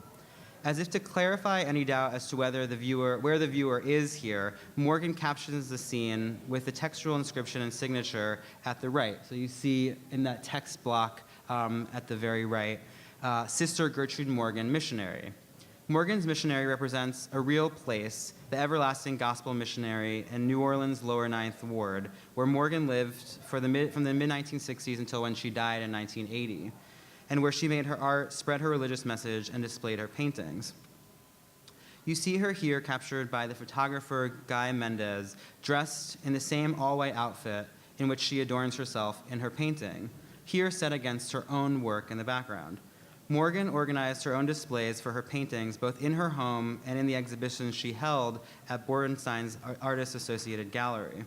S7: As if to clarify any doubt as to where the viewer is here, Morgan captions the scene with the textual inscription and signature at the right. So you see in that text block at the very right, Sister Gertrude Morgan, missionary. Morgan's missionary represents a real place, the Everlasting Gospel Missionary in New Orleans' Lower Ninth Ward, where Morgan lived from the mid-1960s until when she died in 1980, and where she made her art, spread her religious message, and displayed her paintings. You see her here captured by the photographer Guy Mendez, dressed in the same all-white outfit in which she adorns herself in her painting, here set against her own work in the background. Morgan organized her own displays for her paintings, both in her home and in the exhibitions she held at Borenstein's Artists Associated Gallery.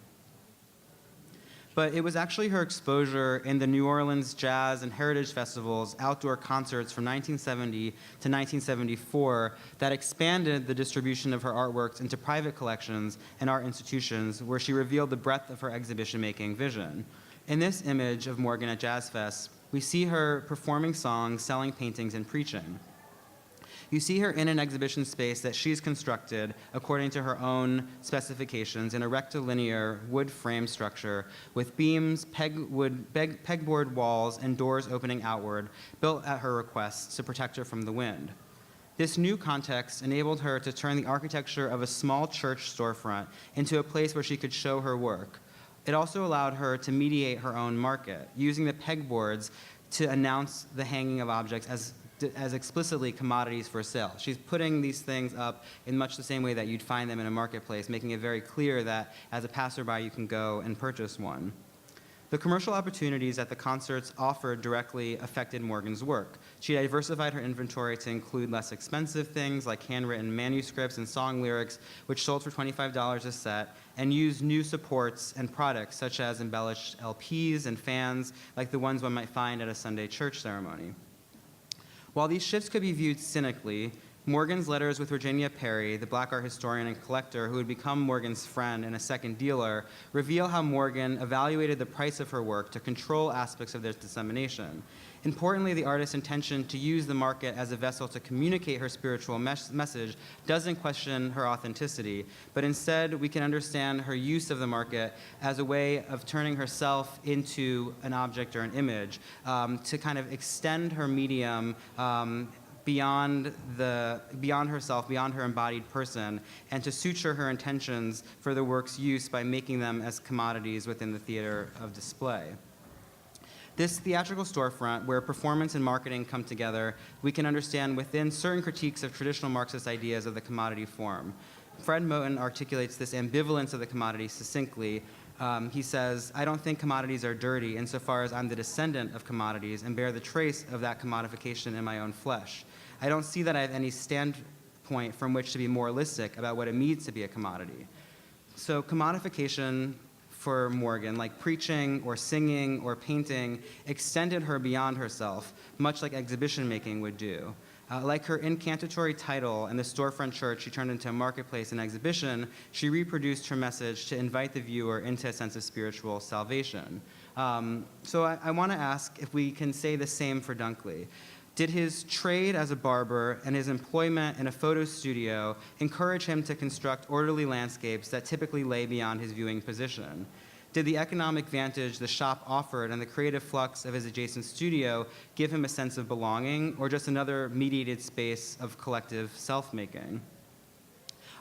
S7: But it was actually her exposure in the New Orleans Jazz and Heritage Festival's outdoor concerts from 1970 to 1974 that expanded the distribution of her artworks into private collections and art institutions, where she revealed the breadth of her exhibition-making vision. In this image of Morgan at Jazz Fest, we see her performing songs, selling paintings, and preaching. You see her in an exhibition space that she's constructed according to her own specifications in a rectilinear wood frame structure with beams, pegboard walls, and doors opening outward, built at her request to protect her from the wind. This new context enabled her to turn the architecture of a small church storefront into a place where she could show her work. It also allowed her to mediate her own market, using the pegboards to announce the hanging of objects as explicitly commodities for sale. She's putting these things up in much the same way that you'd find them in a marketplace, making it very clear that as a passerby you can go and purchase one. The commercial opportunities that the concerts offered directly affected Morgan's work. She diversified her inventory to include less expensive things like handwritten manuscripts and song lyrics, which sold for $25 a set, and used new supports and products such as embellished LPs and fans like the ones one might find at a Sunday church ceremony. While these shifts could be viewed cynically, Morgan's letters with Virginia Perry, the Black art historian and collector who would become Morgan's friend and a second dealer, reveal how Morgan evaluated the price of her work to control aspects of their dissemination. Importantly, the artist's intention to use the market as a vessel to communicate her spiritual message doesn't question her authenticity, but instead we can understand her use of the market as a way of turning herself into an object or an image, to kind of extend her medium beyond herself, beyond her embodied person, and to suture her intentions for the work's use by making them as commodities within the theater of display. This theatrical storefront, where performance and marketing come together, we can understand within certain critiques of traditional Marxist ideas of the commodity form. Fred Moten articulates this ambivalence of the commodity succinctly. He says, "I don't think commodities are dirty insofar as I'm the descendant of commodities and bear the trace of that commodification in my own flesh. I don't see that I have any standpoint from which to be moralistic about what it means to be a commodity." So commodification for Morgan, like preaching or singing or painting, extended her beyond herself, much like exhibition making would do. Like her incantatory title and the storefront church she turned into a marketplace and exhibition, she reproduced her message to invite the viewer into a sense of spiritual salvation. So I want to ask if we can say the same for Dunkley. Did his trade as a barber and his employment in a photo studio encourage him to construct orderly landscapes that typically lay beyond his viewing position? Did the economic vantage the shop offered and the creative flux of his adjacent studio give him a sense of belonging, or just another mediated space of collective self-making?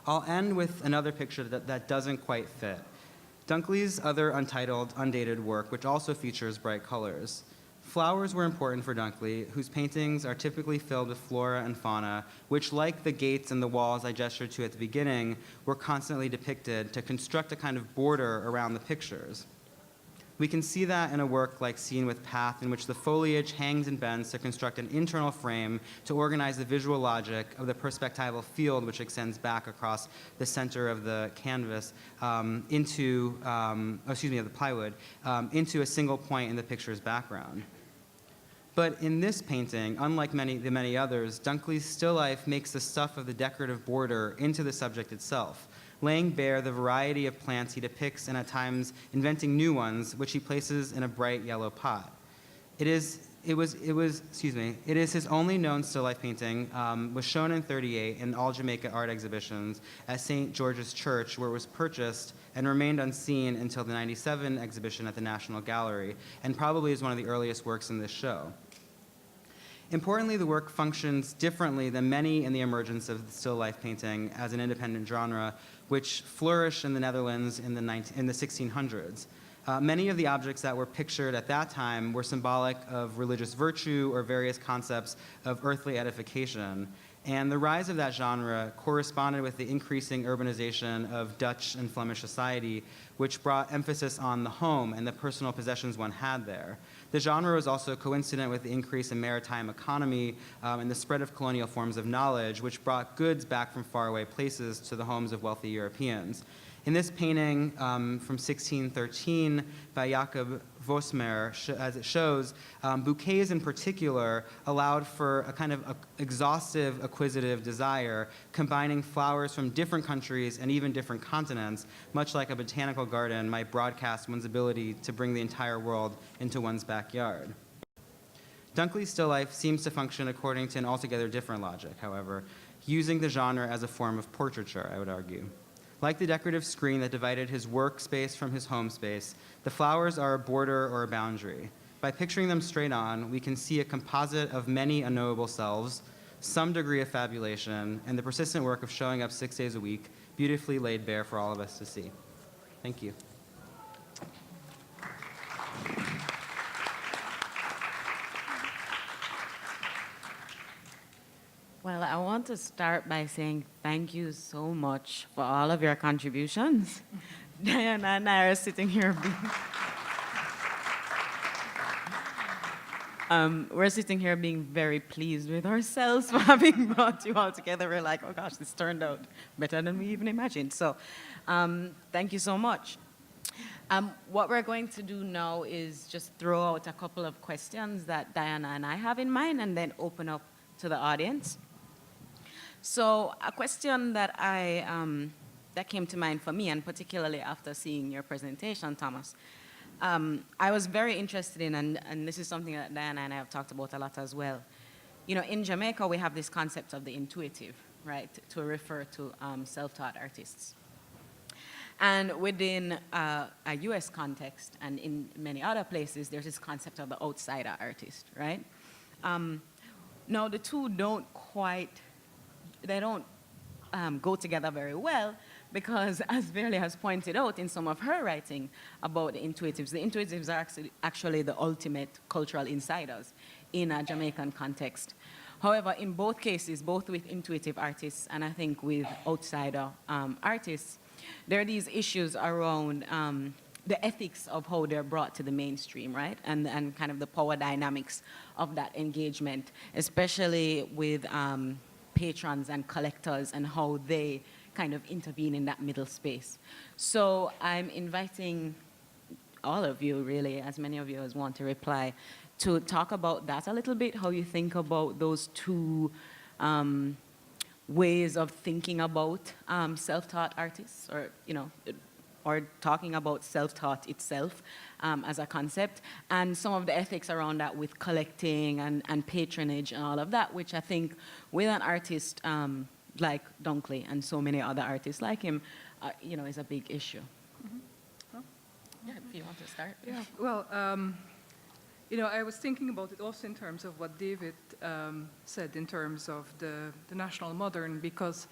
S7: I'll end with another picture that doesn't quite fit. Dunkley's other untitled, undated work, which also features bright colors. Flowers were important for Dunkley, whose paintings are typically filled with flora and fauna, which, like the gates and the walls I gestured to at the beginning, were constantly depicted to construct a kind of border around the pictures. We can see that in a work like Scene with Path, in which the foliage hangs and bends to construct an internal frame to organize the visual logic of the perspectival field which extends back across the center of the canvas of the plywood, into a single point in the picture's background. But in this painting, unlike the many others, Dunkley's still life makes the stuff of the decorative border into the subject itself, laying bare the variety of plants he depicts and at times inventing new ones, which he places in a bright yellow pot. It is his only known still life painting, was shown in '38 in all Jamaica art exhibitions at St. George's Church, where it was purchased and remained unseen until the '97 exhibition at the National Gallery, and probably is one of the earliest works in this show. Importantly, the work functions differently than many in the emergence of still life painting as an independent genre, which flourished in the Netherlands in the 1600s. Many of the objects that were pictured at that time were symbolic of religious virtue or various concepts of earthly edification. And the rise of that genre corresponded with the increasing urbanization of Dutch and Flemish society, which brought emphasis on the home and the personal possessions one had there. The genre was also coincident with the increase in maritime economy and the spread of colonial forms of knowledge, which brought goods back from faraway places to the homes of wealthy Europeans. In this painting from 1613 by Jacob Vosmer, as it shows, bouquets in particular allowed for a kind of exhaustive, acquisitive desire, combining flowers from different countries and even different continents, much like a botanical garden might broadcast one's ability to bring the entire world into one's backyard. Dunkley's still life seems to function according to an altogether different logic, however, using the genre as a form of portraiture, I would argue. Like the decorative screen that divided his workspace from his home space, the flowers are a border or a boundary. By picturing them straight on, we can see a composite of many unknowable selves, some degree of fabulation, and the persistent work of showing up 6 days a week, beautifully laid bare for all of us to see. Thank you.
S3: Well, I want to start by saying thank you so much for all of your contributions. Diana and I are sitting here we're sitting here being very pleased with ourselves for having brought you all together. We're like, oh gosh, this turned out better than we even imagined. So thank you so much. What we're going to do now is just throw out a couple of questions that Diana and I have in mind and then open up to the audience. So a question that that came to mind for me, and particularly after seeing your presentation, Thomas, I was very interested in, and this is something that Diana and I have talked about a lot as well. You know, in Jamaica, we have this concept of the intuitive, right, to refer to self-taught artists. And within a US context and in many other places, there's this concept of the outsider artist, right? Now, the two don't go together very well because, as Verle has pointed out in some of her writing about the intuitives are actually the ultimate cultural insiders in a Jamaican context. However, in both cases, both with intuitive artists and I think with outsider artists, there are these issues around the ethics of how they're brought to the mainstream, right? And kind of the power dynamics of that engagement, especially with patrons and collectors and how they kind of intervene in that middle space. So I'm inviting all of you, really, as many of you as want to reply, to talk about that a little bit, how you think about those two ways of thinking about self-taught artists, or, you know, or talking about self-taught itself as a concept, and some of the ethics around that with collecting and patronage and all of that, which I think with an artist like Dunkley and so many other artists like him, you know, is a big issue.
S4: Mm-hmm. Well,
S3: Yeah, if you want to start.
S4: yeah, well, you know, I was thinking about it also in terms of what David said in terms of the national modern, because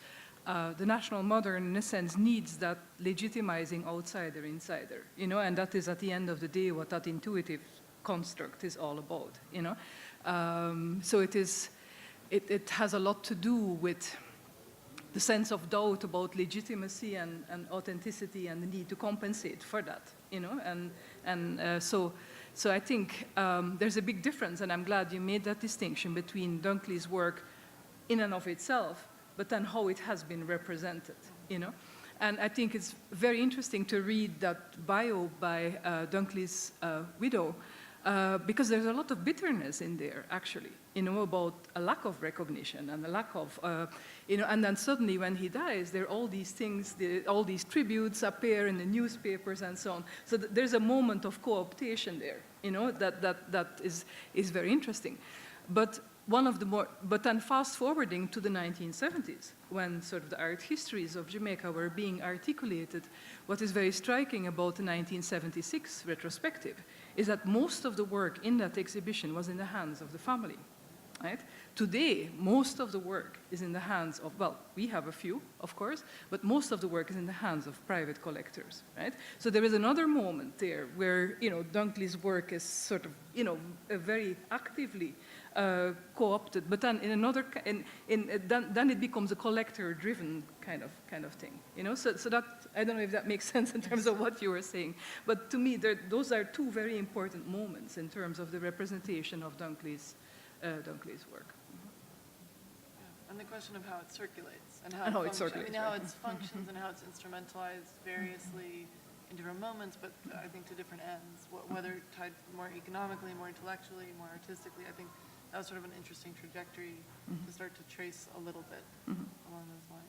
S4: the national modern, in a sense, needs that legitimizing outsider-insider, you know, and that is at the end of the day what that intuitive construct is all about, you know. So it has a lot to do with the sense of doubt about legitimacy and authenticity and the need to compensate for that, you know, so I think there's a big difference, and I'm glad you made that distinction between Dunkley's work in and of itself, but then how it has been represented, you know. And I think it's very interesting to read that bio by Dunkley's widow, because there's a lot of bitterness in there, actually, you know, about a lack of recognition and a lack of, you know, and then suddenly when he dies, there are all these things, all these tributes appear in the newspapers and so on. So there's a moment of co-optation there, you know, that is very interesting. But but then fast forwarding to the 1970s, when sort of the art histories of Jamaica were being articulated, what is very striking about the 1976 retrospective is that most of the work in that exhibition was in the hands of the family. right? Today, most of the work is in the hands of, well, we have a few, of course, but most of the work is in the hands of private collectors, right? So there is another moment there where, Dunkley's work is sort of, very actively co-opted, but then in another, then it becomes a collector-driven kind of thing, So that, I don't know if that makes sense in terms of what you were saying, but to me, those are two very important moments in terms of the representation of Dunkley's work.
S2: And the question of how it circulates and
S4: And how it
S2: functions.
S4: circulates,
S2: how
S4: right.
S2: it functions and how it's instrumentalized variously in different moments, but I think to different ends, whether tied more economically, more intellectually, more artistically. I think that was sort of an interesting trajectory to start to trace a little bit along those lines.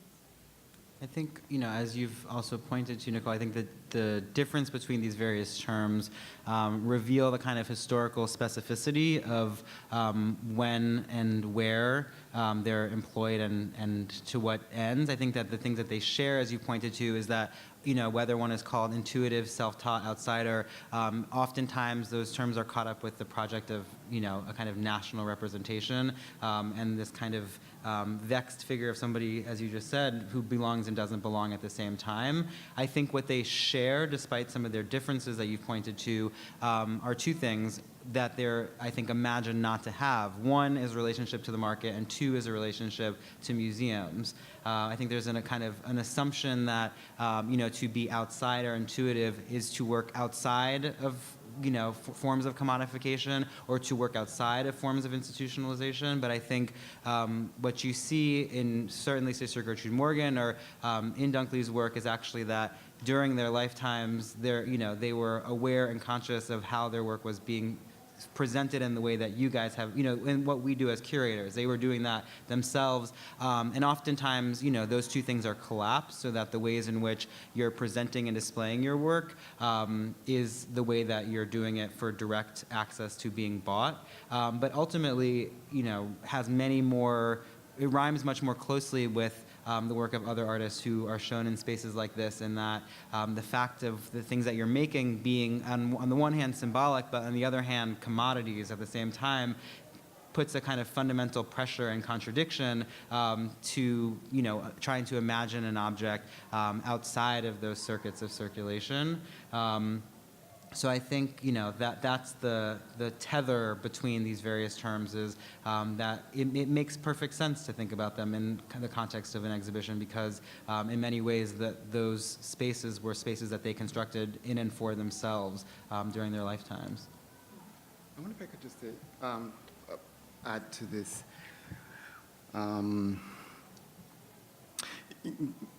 S7: I think, as you've also pointed to, Nicole, I think that the difference between these various terms reveal the kind of historical specificity of when and where they're employed and to what ends. I think that the things that they share, as you pointed to, is that whether one is called intuitive, self-taught, outsider, oftentimes those terms are caught up with the project of, a kind of national representation and this kind of vexed figure of somebody, as you just said, who belongs and doesn't belong at the same time. I think what they share, despite some of their differences that you've pointed to, are two things that they're, I think, imagined not to have. One is relationship to the market, and two is a relationship to museums. I think there's a kind of an assumption that, to be outside or intuitive is to work outside of forms of commodification or to work outside of forms of institutionalization. But I think what you see in certainly Sister Gertrude Morgan or in Dunkley's work is actually that during their lifetimes, they were aware and conscious of how their work was being presented in the way that you guys have, in what we do as curators. They were doing that themselves. And oftentimes, those two things are collapsed so that the ways in which you're presenting and displaying your work is the way that you're doing it for direct access to being bought. But ultimately, has many more, it rhymes much more closely with the work of other artists who are shown in spaces like this, and that the fact of the things that you're making being, on the one hand, symbolic, but on the other hand, commodities at the same time, puts a kind of fundamental pressure and contradiction to, trying to imagine an object outside of those circuits of circulation. So I think, that's the tether between these various terms is that it makes perfect sense to think about them in the context of an exhibition because in many ways those spaces were spaces that they constructed in and for themselves during their lifetimes.
S5: I wonder if I could just add to this.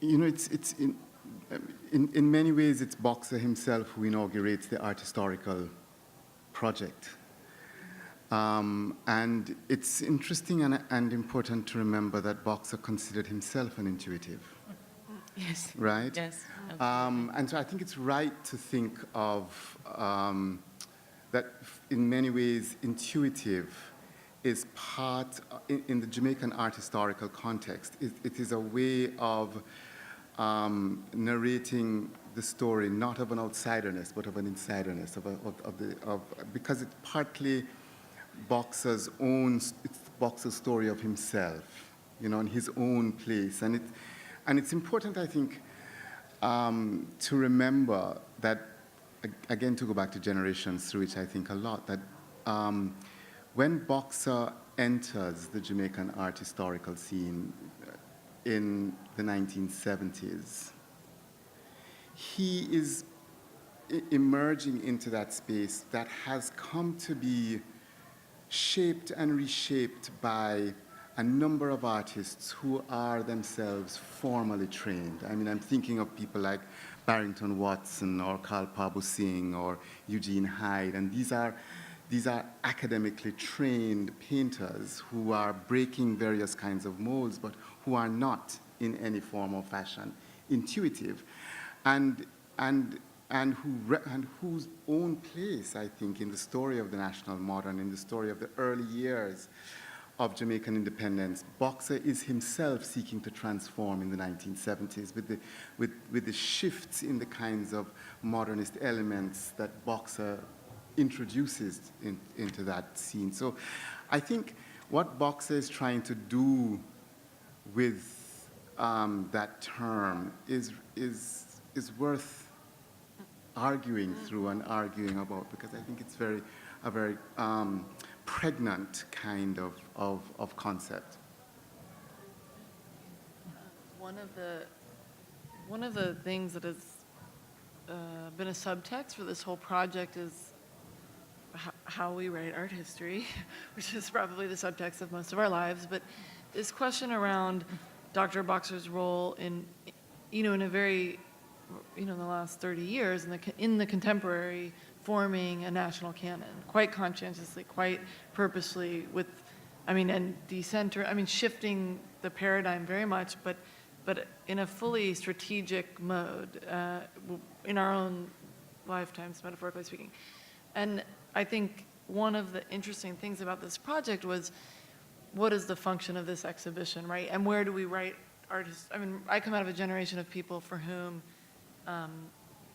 S5: It's in many ways, it's Boxer himself who inaugurates the art historical project. And it's interesting and important to remember that Boxer considered himself an intuitive.
S3: Yes.
S5: Right?
S3: Yes.
S5: And so I think it's right to think of that in many ways, intuitive is part, in the Jamaican art historical context, it is a way of narrating the story not of an outsiderness but of an insiderness because it's partly Boxer's story of himself, in his own place, and it's important, I think, to remember that, again, to go back to generations through which I think a lot, that when Boxer enters the Jamaican art historical scene in the 1970s, he is emerging into that space that has come to be shaped and reshaped by a number of artists who are themselves formally trained. I mean, I'm thinking of people like Barrington Watson or Carl Pabu Singh or Eugene Hyde, and these are academically trained painters who are breaking various kinds of molds, but who are not in any form or fashion intuitive, and whose own place, I think, in the story of the national modern, in the story of the early years of Jamaican independence, Boxer is himself seeking to transform in the 1970s with the shifts in the kinds of modernist elements that Boxer introduces into that scene. So I think what Boxer is trying to do with that term is worth arguing through and arguing about, because I think it's a very pregnant kind of concept.
S2: One of the things that has been a subtext for this whole project is how we write art history, which is probably the subtext of most of our lives. But this question around Dr. Boxer's role in a very, in the last 30 years in the contemporary forming a national canon, quite conscientiously, quite purposely, shifting the paradigm very much, but in a fully strategic mode, in our own lifetimes, metaphorically speaking. And I think one of the interesting things about this project was, what is the function of this exhibition, right? And where do we write artists? I come out of a generation of people for whom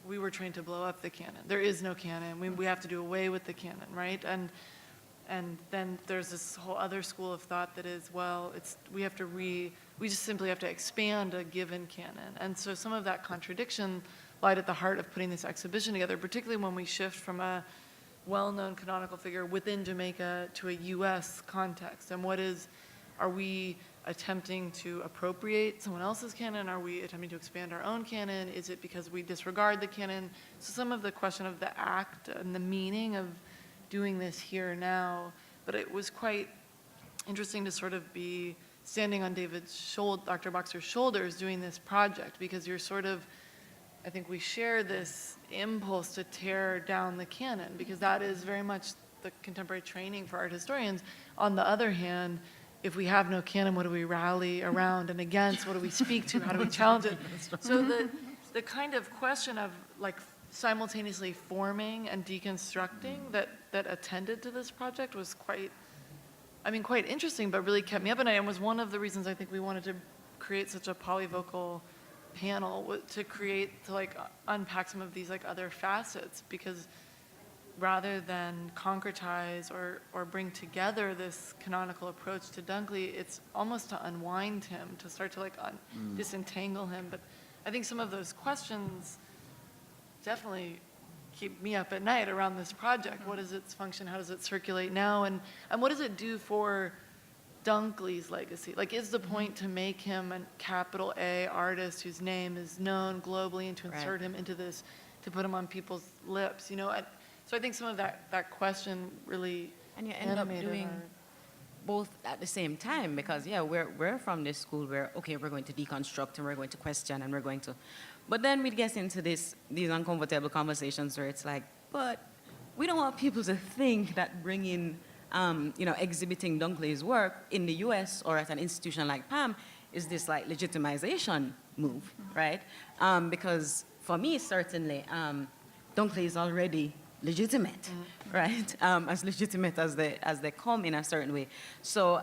S2: we were trained to blow up the canon. There is no canon. We have to do away with the canon, right? And then there's this whole other school of thought that is, well, we just simply have to expand a given canon. And so some of that contradiction lied at the heart of putting this exhibition together, particularly when we shift from a well-known canonical figure within Jamaica to a U.S. context. And are we attempting to appropriate someone else's canon? Are we attempting to expand our own canon? Is it because we disregard the canon? So some of the question of the act and the meaning of doing this here now, but it was quite interesting to sort of be standing on Dr. Boxer's shoulders doing this project, because you're sort of, I think we share this impulse to tear down the canon, because that is very much the contemporary training for art historians. On the other hand, if we have no canon, what do we rally around and against? What do we speak to? How do we challenge it? So the kind of question of simultaneously forming and deconstructing that attended to this project was quite interesting, but really kept me up at night, and was one of the reasons I think we wanted to create such a polyvocal panel, to unpack some of these other facets, because rather than concretize or bring together this canonical approach to Dunkley, it's almost to unwind him, to start to disentangle him. But I think some of those questions definitely keep me up at night around this project. What is its function? How does it circulate now? And what does it do for Dunkley's legacy? Is the point to make him a capital A artist whose name is known globally, and to insert him into this, to put him on people's lips? So I think some of that question really
S3: and you end up doing both at the same time, because we're from this school where we're going to deconstruct and we're going to question and we're going to, but then we get into these uncomfortable conversations where it's but we don't want people to think that bringing exhibiting Dunkley's work in the U.S. or at an institution like PAMM is this legitimization move, right? Because for me, certainly, Dunkley is already legitimate, right? As legitimate as they come in a certain way. So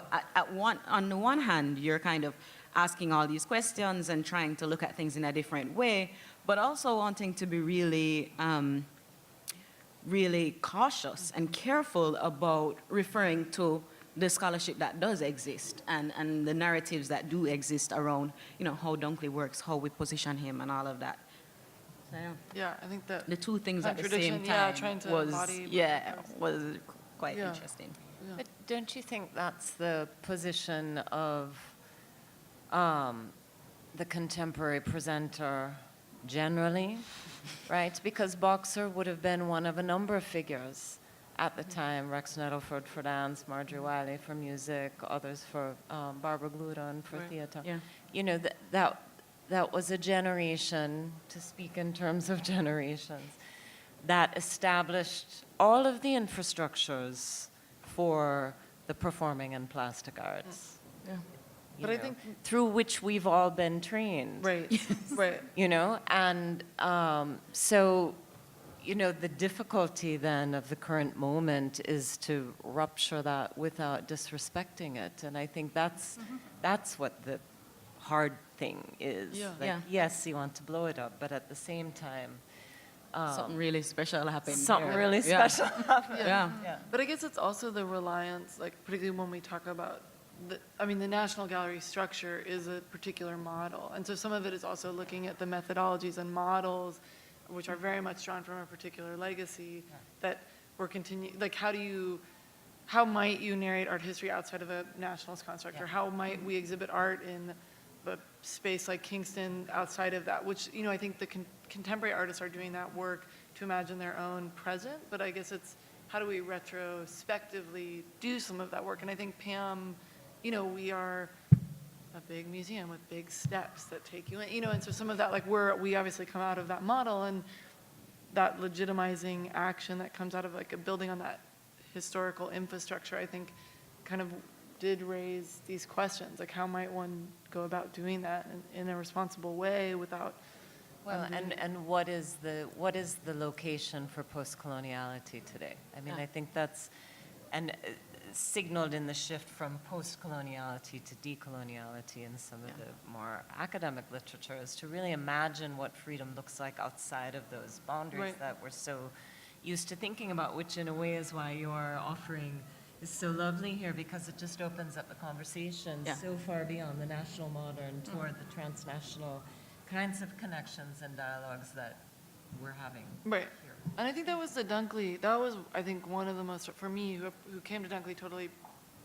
S3: on the one hand, you're kind of asking all these questions and trying to look at things in a different way, but also wanting to be really really cautious and careful about referring to the scholarship that does exist and the narratives that do exist around, how Dunkley works, how we position him, and all of that. So,
S2: I think that
S3: the two things at the same time was quite interesting.
S2: Yeah.
S6: But don't you think that's the position of the contemporary presenter generally, right? Because Boxer would have been one of a number of figures at the time: Rex Nettleford for dance, Marjorie Wiley for music, others for Barbara Gludon for theater. Yeah. That was a generation, to speak in terms of generations, that established all of the infrastructures for the performing and plastic arts.
S2: Yeah. But I think
S6: through which we've all been trained.
S2: Right. Right.
S6: And so, the difficulty then of the current moment is to rupture that without disrespecting it. And I think that's what the hard thing is.
S2: Yeah.
S6: Yes, you want to blow it up, but at the same time,
S3: Something really special happened.
S6: Something
S3: here.
S6: really
S3: Yeah.
S6: special.
S3: Yeah.
S6: Yeah.
S2: But I guess it's also the reliance, like particularly when we talk about the National Gallery structure is a particular model. And so some of it is also looking at the methodologies and models, which are very much drawn from a particular legacy that we're continuing, like how might you narrate art history outside of a nationalist construct? Or how might we exhibit art in a space like Kingston outside of that, which, I think the contemporary artists are doing that work to imagine their own present, but I guess it's how do we retrospectively do some of that work? And I think PAMM, we are a big museum with big steps that take you in, and so some of that, like we obviously come out of that model, and that legitimizing action that comes out of like a building on that historical infrastructure, I think kind of did raise these questions, like how might one go about doing that in a responsible way without.
S6: Well, and what is the location for post-coloniality today? I mean, I think that's signaled in the shift from post-coloniality to decoloniality in some of the more academic literature is to really imagine what freedom looks like outside of those boundaries that we're so used to thinking about, which in a way is why your offering is so lovely here, because it just opens up the conversation so far beyond the national modern toward the transnational kinds of connections and dialogues that we're having
S2: Right.
S6: here.
S2: And I think that was the Dunkley, that was, I think, one of the most, for me, who came to Dunkley totally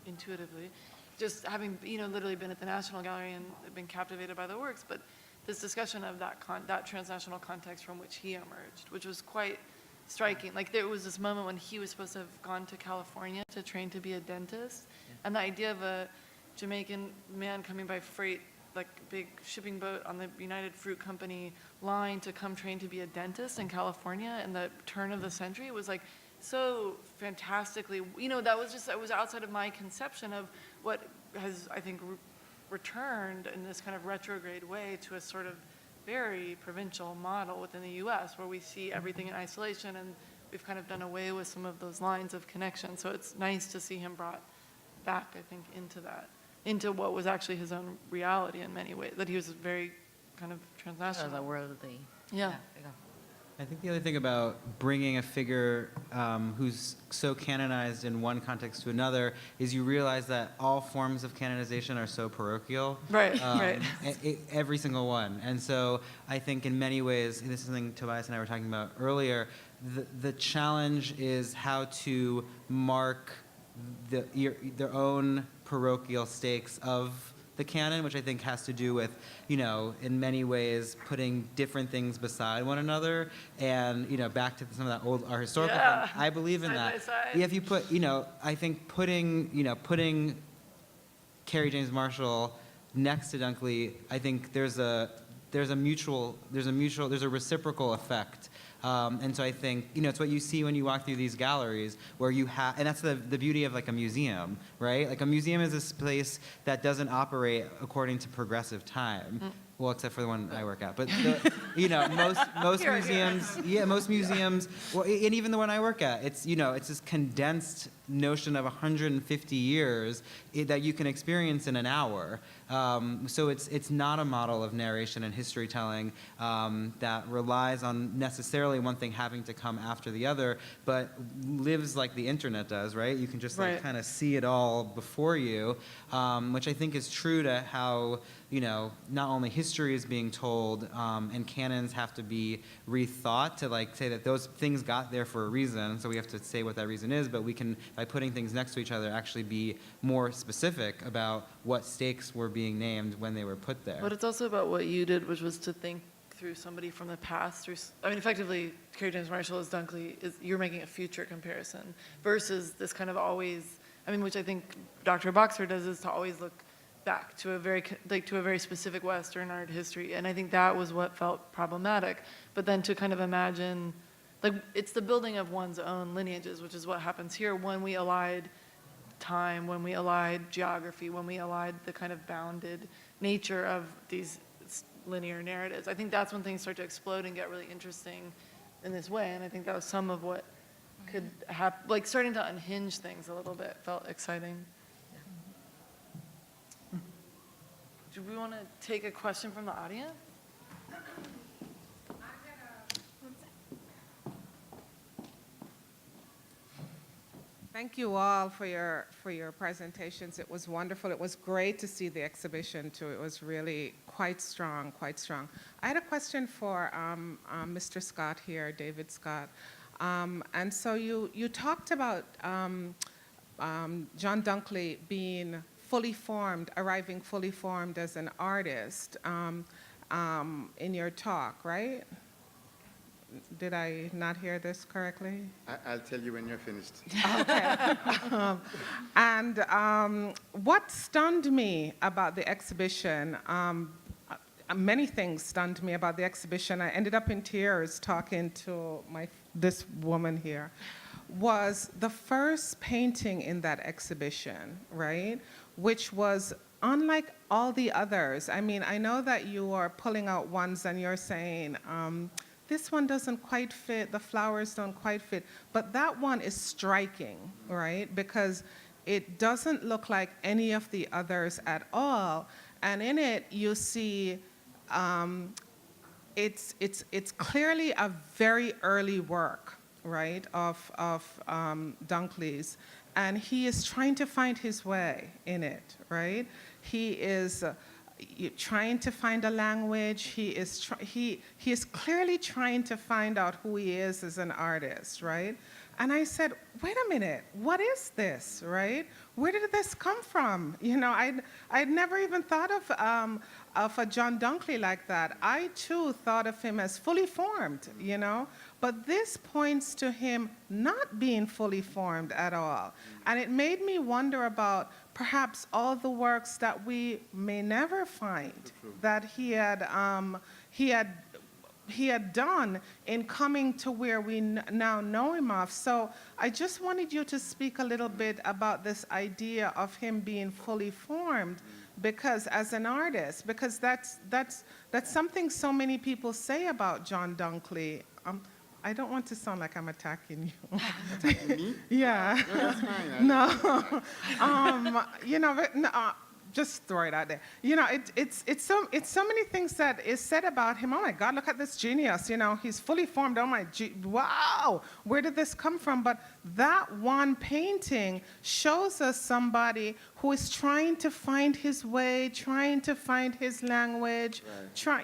S2: intuitively, just having, literally been at the National Gallery and been captivated by the works, but this discussion of that transnational context from which he emerged, which was quite striking. Like there was this moment when he was supposed to have gone to California to train to be a dentist, and the idea of a Jamaican man coming by freight, like big shipping boat on the United Fruit Company line to come train to be a dentist in California in the turn of the century was like so fantastically, that was just, it was outside of my conception of what has, I think, returned in this kind of retrograde way to a sort of very provincial model within the US where we see everything in isolation, and we've kind of done away with some of those lines of connection. So it's nice to see him brought back, I think, into what was actually his own reality in many ways, that he was very kind of transnational.
S3: The worldly.
S2: Yeah.
S7: I think the other thing about bringing a figure who's so canonized in one context to another is you realize that all forms of canonization are so parochial.
S2: Right, right.
S7: Every single one. And so I think in many ways, and this is something Tobias and I were talking about earlier, the challenge is how to mark their own parochial stakes of the canon, which I think has to do with, in many ways, putting different things beside one another, and back to some of that old art historical thing. I believe in
S2: Side
S7: that.
S2: by side.
S7: If you put, I think putting Carrie James Marshall next to Dunkley, I think there's a reciprocal effect. And so I think, it's what you see when you walk through these galleries where you have, and that's the beauty of like a museum, right? Like a museum is this place that doesn't operate according to progressive time. Well, except for the one I work at. But, most museums, most museums, well, and even the one I work at, it's, it's this condensed notion of 150 years that you can experience in an hour. So it's not a model of narration and history telling that relies on necessarily one thing having to come after the other, but lives like the internet does, right? You can just like kind of see it all before you, which I think is true to how, not only history is being told and canons have to be rethought to like say that those things got there for a reason, so we have to say what that reason is, but we can, by putting things next to each other, actually be more specific about what stakes were being named when they were put there.
S2: But it's also about what you did, which was to think through somebody from the past. Effectively, Carrie James Marshall as Dunkley, you're making a future comparison versus this kind of always, which I think Dr. Boxer does, is to always look back to a very specific Western art history. And I think that was what felt problematic. But then to kind of imagine, it's the building of one's own lineages, which is what happens here when we allied time, when we allied geography, when we allied the kind of bounded nature of these linear narratives. I think that's when things start to explode and get really interesting in this way. And I think that was some of what could happen, starting to unhinge things a little bit felt exciting. Do we want to take a question from the audience?
S8: Thank you all for your presentations. It was wonderful. It was great to see the exhibition too. It was really quite strong, quite strong. I had a question for Mr. Scott here, David Scott. And so you talked about John Dunkley being fully formed, arriving fully formed as an artist in your talk, right? Did I not hear this correctly?
S5: I'll tell you when you're finished.
S8: Okay. And what stunned me about the exhibition, many things stunned me about the exhibition. I ended up in tears talking to this woman here, was the first painting in that exhibition, right? Which was unlike all the others. I mean, I know that you are pulling out ones and you're saying, this one doesn't quite fit, the flowers don't quite fit, but that one is striking, right? Because it doesn't look like any of the others at all. And in it, you see, it's clearly a very early work, right, of Dunkley's. And he is trying to find his way in it, right? He is trying to find a language. He is clearly trying to find out who he is as an artist, right? And I said, wait a minute, what is this, right? Where did this come from? You know, I'd never even thought of a John Dunkley like that. I too thought of him as fully formed, you know? But this points to him not being fully formed at all. And it made me wonder about perhaps all the works that we may never find that he had done in coming to where we now know him of. So I just wanted you to speak a little bit about this idea of him being fully formed, because as an artist, because that's something so many people say about John Dunkley. I don't want to sound like I'm attacking you.
S5: Attacking me?
S8: Yeah.
S5: No, that's fine.
S8: No. You know, just throw it out there. You know, it's so many things that is said about him. Oh my God, look at this genius. You know, he's fully formed. Oh my, wow, where did this come from? But that one painting shows us somebody who is trying to find his way, trying to find his language,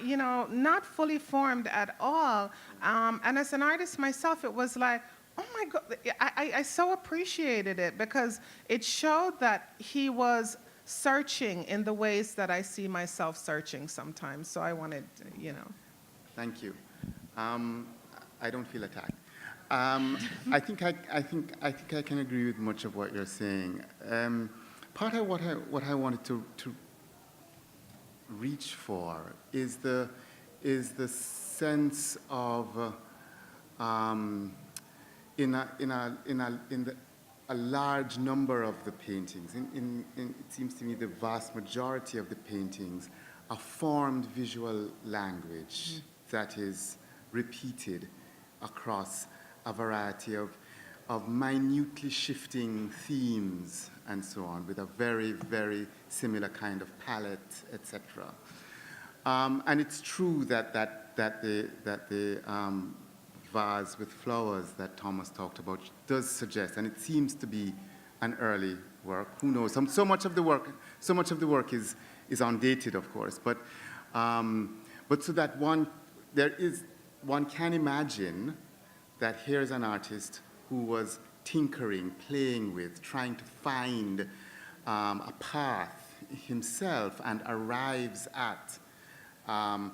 S8: you know, not fully formed at all. And as an artist myself, it was like, oh my God, I so appreciated it, because it showed that he was searching in the ways that I see myself searching sometimes. So I wanted, you know.
S5: Thank you. I don't feel attacked. I think I can agree with much of what you're saying. Part of what I wanted to reach for is the sense of in a large number of the paintings, it seems to me the vast majority of the paintings, a formed visual language that is repeated across a variety of minutely shifting themes and so on, with a very, very similar kind of palette, etc. And it's true that the vase with flowers that Thomas talked about does suggest, and it seems to be an early work. Who knows? So much of the work is undated, of course. But so that one can imagine that here's an artist who was tinkering, playing with, trying to find a path himself, and arrives at an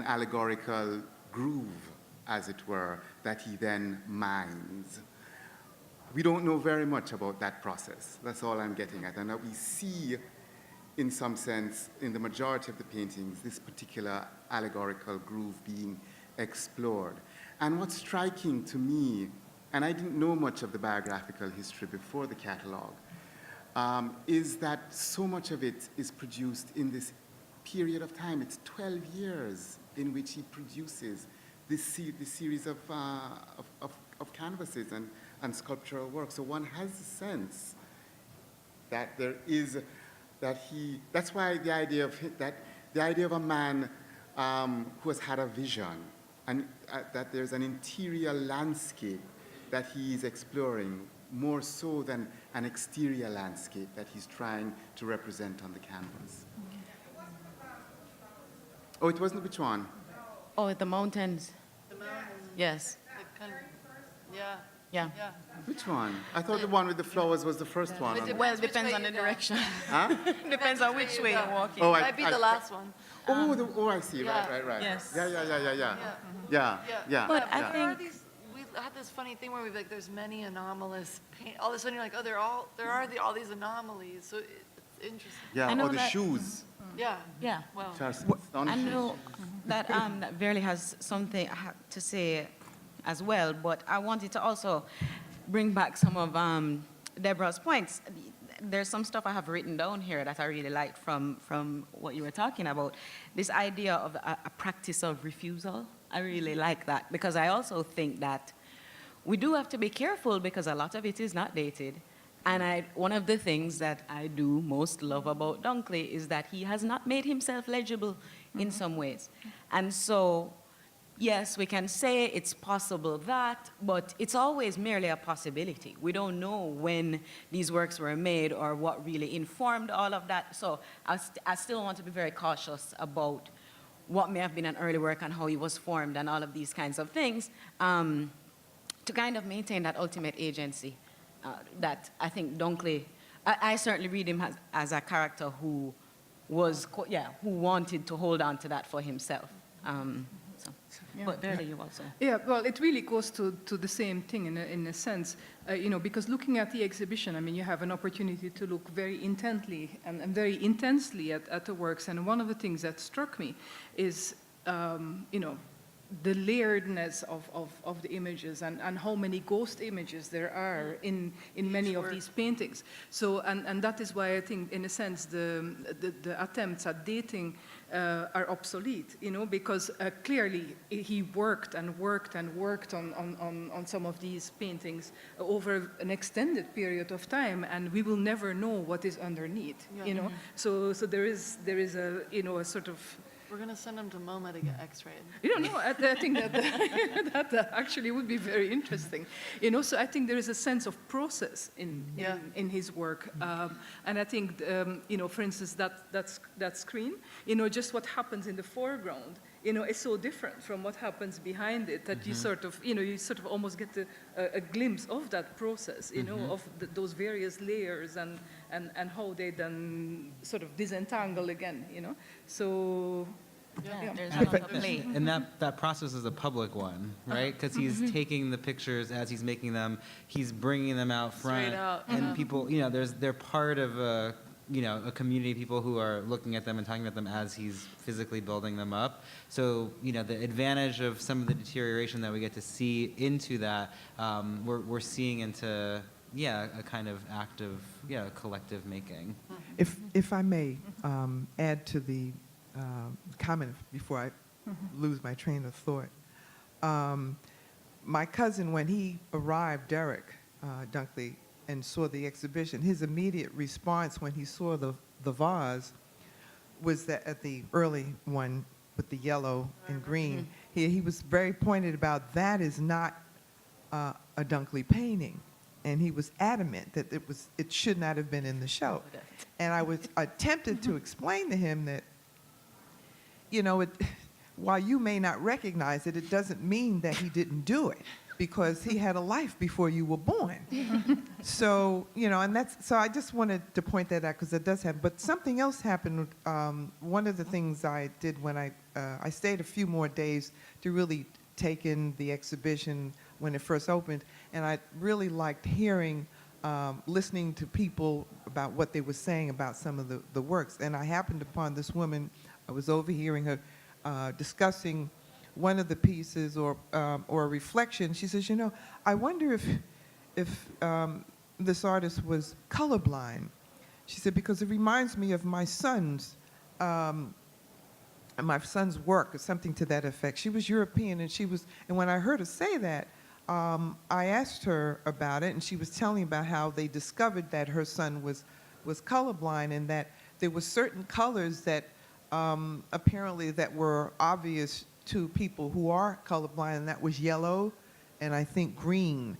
S5: allegorical groove, as it were, that he then mines. We don't know very much about that process. That's all I'm getting at. And that we see, in some sense, in the majority of the paintings, this particular allegorical groove being explored. And what's striking to me, and I didn't know much of the biographical history before the catalog, is that so much of it is produced in this period of time. It's 12 years in which he produces this series of canvases and sculptural work. So one has a sense that there is, that's why the idea of a man who has had a vision, and that there's an interior landscape that he is exploring more so than an exterior landscape that he's trying to represent on the canvas. Oh, it wasn't which one?
S3: Oh, the mountains.
S2: The mountains.
S3: Yes.
S2: Yeah.
S3: Yeah.
S2: Yeah.
S5: Which one? I thought the one with the flowers was the first one.
S2: With the-
S3: Well, it
S2: Which
S3: depends
S2: way
S3: on the
S2: you go.
S3: direction.
S5: Huh?
S3: Depends on which way
S2: go.
S3: you're walking.
S5: Oh,
S2: Might be the last one.
S5: Oh, I see.
S2: Yeah.
S5: Right.
S3: Yes.
S5: Yeah.
S3: But I
S2: There are
S3: think-
S2: these, we had this funny thing where we like, there's many anomalous paint. All of a sudden you're like, oh, all these anomalies. So it's interesting.
S5: Yeah,
S3: I know
S5: or the
S3: that-
S5: shoes.
S2: Yeah.
S3: Yeah.
S2: Well,
S5: Which are
S3: I
S5: astonishing.
S3: know that that Verily has something to say as well, but I wanted to also bring back some of Deborah's points. There's some stuff I have written down here that I really liked from what you were talking about. This idea of a practice of refusal, I really like that, because I also think that we do have to be careful because a lot of it is not dated. And one of the things that I do most love about Dunkley is that he has not made himself legible in some ways. And so, yes, we can say it's possible that, but it's always merely a possibility. We don't know when these works were made or what really informed all of that. So I still want to be very cautious about what may have been an early work and how it was formed and all of these kinds of things, to kind of maintain that ultimate agency that I think Dunkley, I certainly read him as a character who who wanted to hold on to that for himself. But Verily, you also.
S4: Yeah, well, it really goes to the same thing in a sense, because looking at the exhibition, I mean, you have an opportunity to look very intently and very intensely at the works. And one of the things that struck me is, the layeredness of the images and how many ghost images there are in many of these paintings. So, and that is why I think, in a sense, the attempts at dating are obsolete, because clearly he worked and worked and worked on some of these paintings over an extended period of time, and we will never know what is underneath, So there is a, a sort of.
S2: we're going to send him to MoMA to get x-rayed.
S4: I think that actually would be very interesting. So I think there is a sense of process in his work. And I think, for instance, that screen, just what happens in the foreground, is so different from what happens behind it that you sort of almost get a glimpse of that process, of those various layers and how they then sort of disentangle again, So,
S3: There's a lot of play.
S7: And that process is a public one, right? Because he's taking the pictures as he's making them, he's bringing them out front,
S2: Straight out.
S7: and people, they're part of a community of people who are looking at them and talking about them as he's physically building them up. So, the advantage of some of the deterioration that we get to see into that, we're seeing into, a kind of active, collective making.
S9: If I may add to the comment before I lose my train of thought. My cousin, when he arrived, Derek Dunkley, and saw the exhibition, his immediate response when he saw the vase was that at the early one with the yellow and green, he was very pointed about that is not a Dunkley painting. And he was adamant that it should not have been in the show. And I was attempted to explain to him that, while you may not recognize it, it doesn't mean that he didn't do it, because he had a life before you were born. So, so I just wanted to point that out, because it does happen. But something else happened. One of the things I did when I stayed a few more days to really take in the exhibition when it first opened, and I really liked hearing, listening to people about what they were saying about some of the works. And I happened upon this woman. I was overhearing her discussing one of the pieces or a reflection. She says, I wonder if this artist was colorblind. She said, because it reminds me of my son's work, or something to that effect. She was European, and when I heard her say that, I asked her about it, and she was telling me about how they discovered that her son was colorblind, and that there were certain colors that apparently that were obvious to people who are colorblind, and that was yellow and I think green.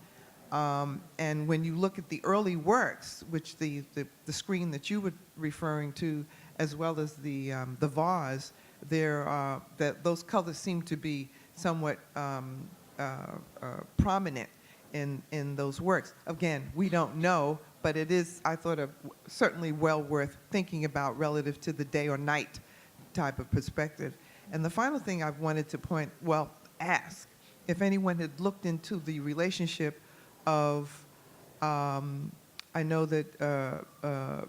S9: And when you look at the early works, which the screen that you were referring to, as well as the vase, those colors seem to be somewhat prominent in those works. Again, we don't know, but it is, I thought, certainly well worth thinking about relative to the day or night type of perspective. And the final thing I wanted to ask if anyone had looked into the relationship of, I know that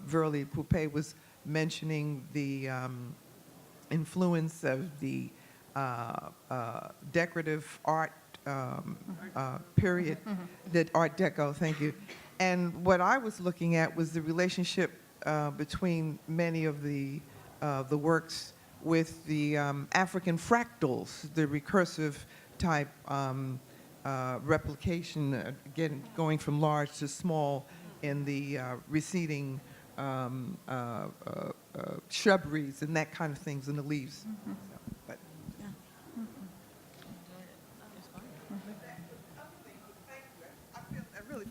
S9: Verly Poupée was mentioning the influence of the decorative art period, that Art Deco, thank you. And what I was looking at was the relationship between many of the works with the African fractals, the recursive type replication, again, going from large to small in the receding shrubberies and that kind of things in the leaves. So, but, yeah.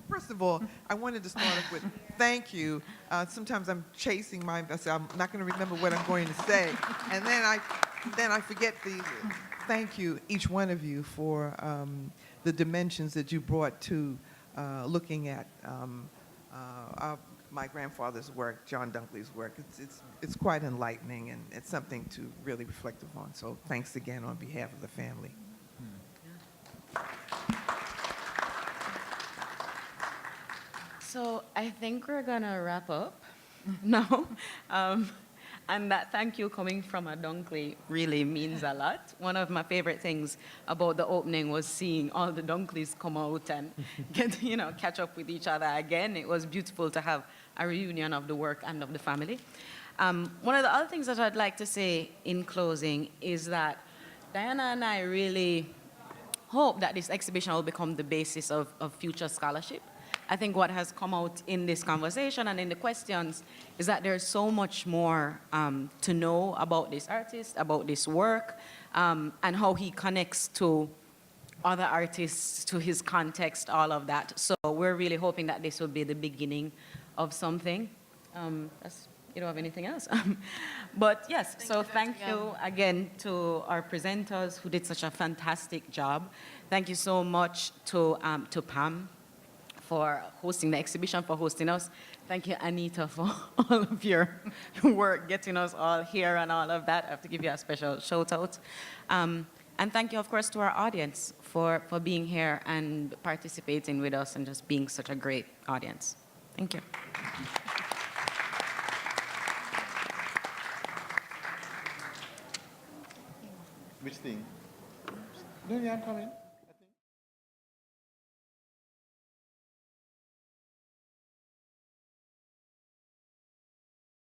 S9: First of all, I wanted to start off with thank you. Sometimes I'm chasing I'm not going to remember what I'm going to say, and then I forget the thank you, each one of you, for the dimensions that you brought to looking at my grandfather's work, John Dunkley's work. It's quite enlightening, and it's something to really reflect upon. So thanks again on behalf of the family.
S3: So I think we're gonna wrap up now. And that thank you coming from a Dunkley really means a lot. One of my favorite things about the opening was seeing all the Dunkleys come out and catch up with each other again. It was beautiful to have a reunion of the work and of the family. One of the other things that I'd like to say in closing is that Diana and I really hope that this exhibition will become the basis of future scholarship. I think what has come out in this conversation and in the questions is that there's so much more to know about this artist, about this work, and how he connects to other artists, to his context, all of that. So we're really hoping that this will be the beginning of something. You don't have anything else? But yes, thank you again to our presenters who did such a fantastic job. Thank you so much to PAMM for hosting the exhibition, for hosting us. Thank you, Anita, for all of your work, getting us all here and all of that. I have to give you a special shout out. And thank you, of course, to our audience for being here and participating with us and just being such a great audience. Thank you.
S5: Which thing? No, yeah, I'm coming.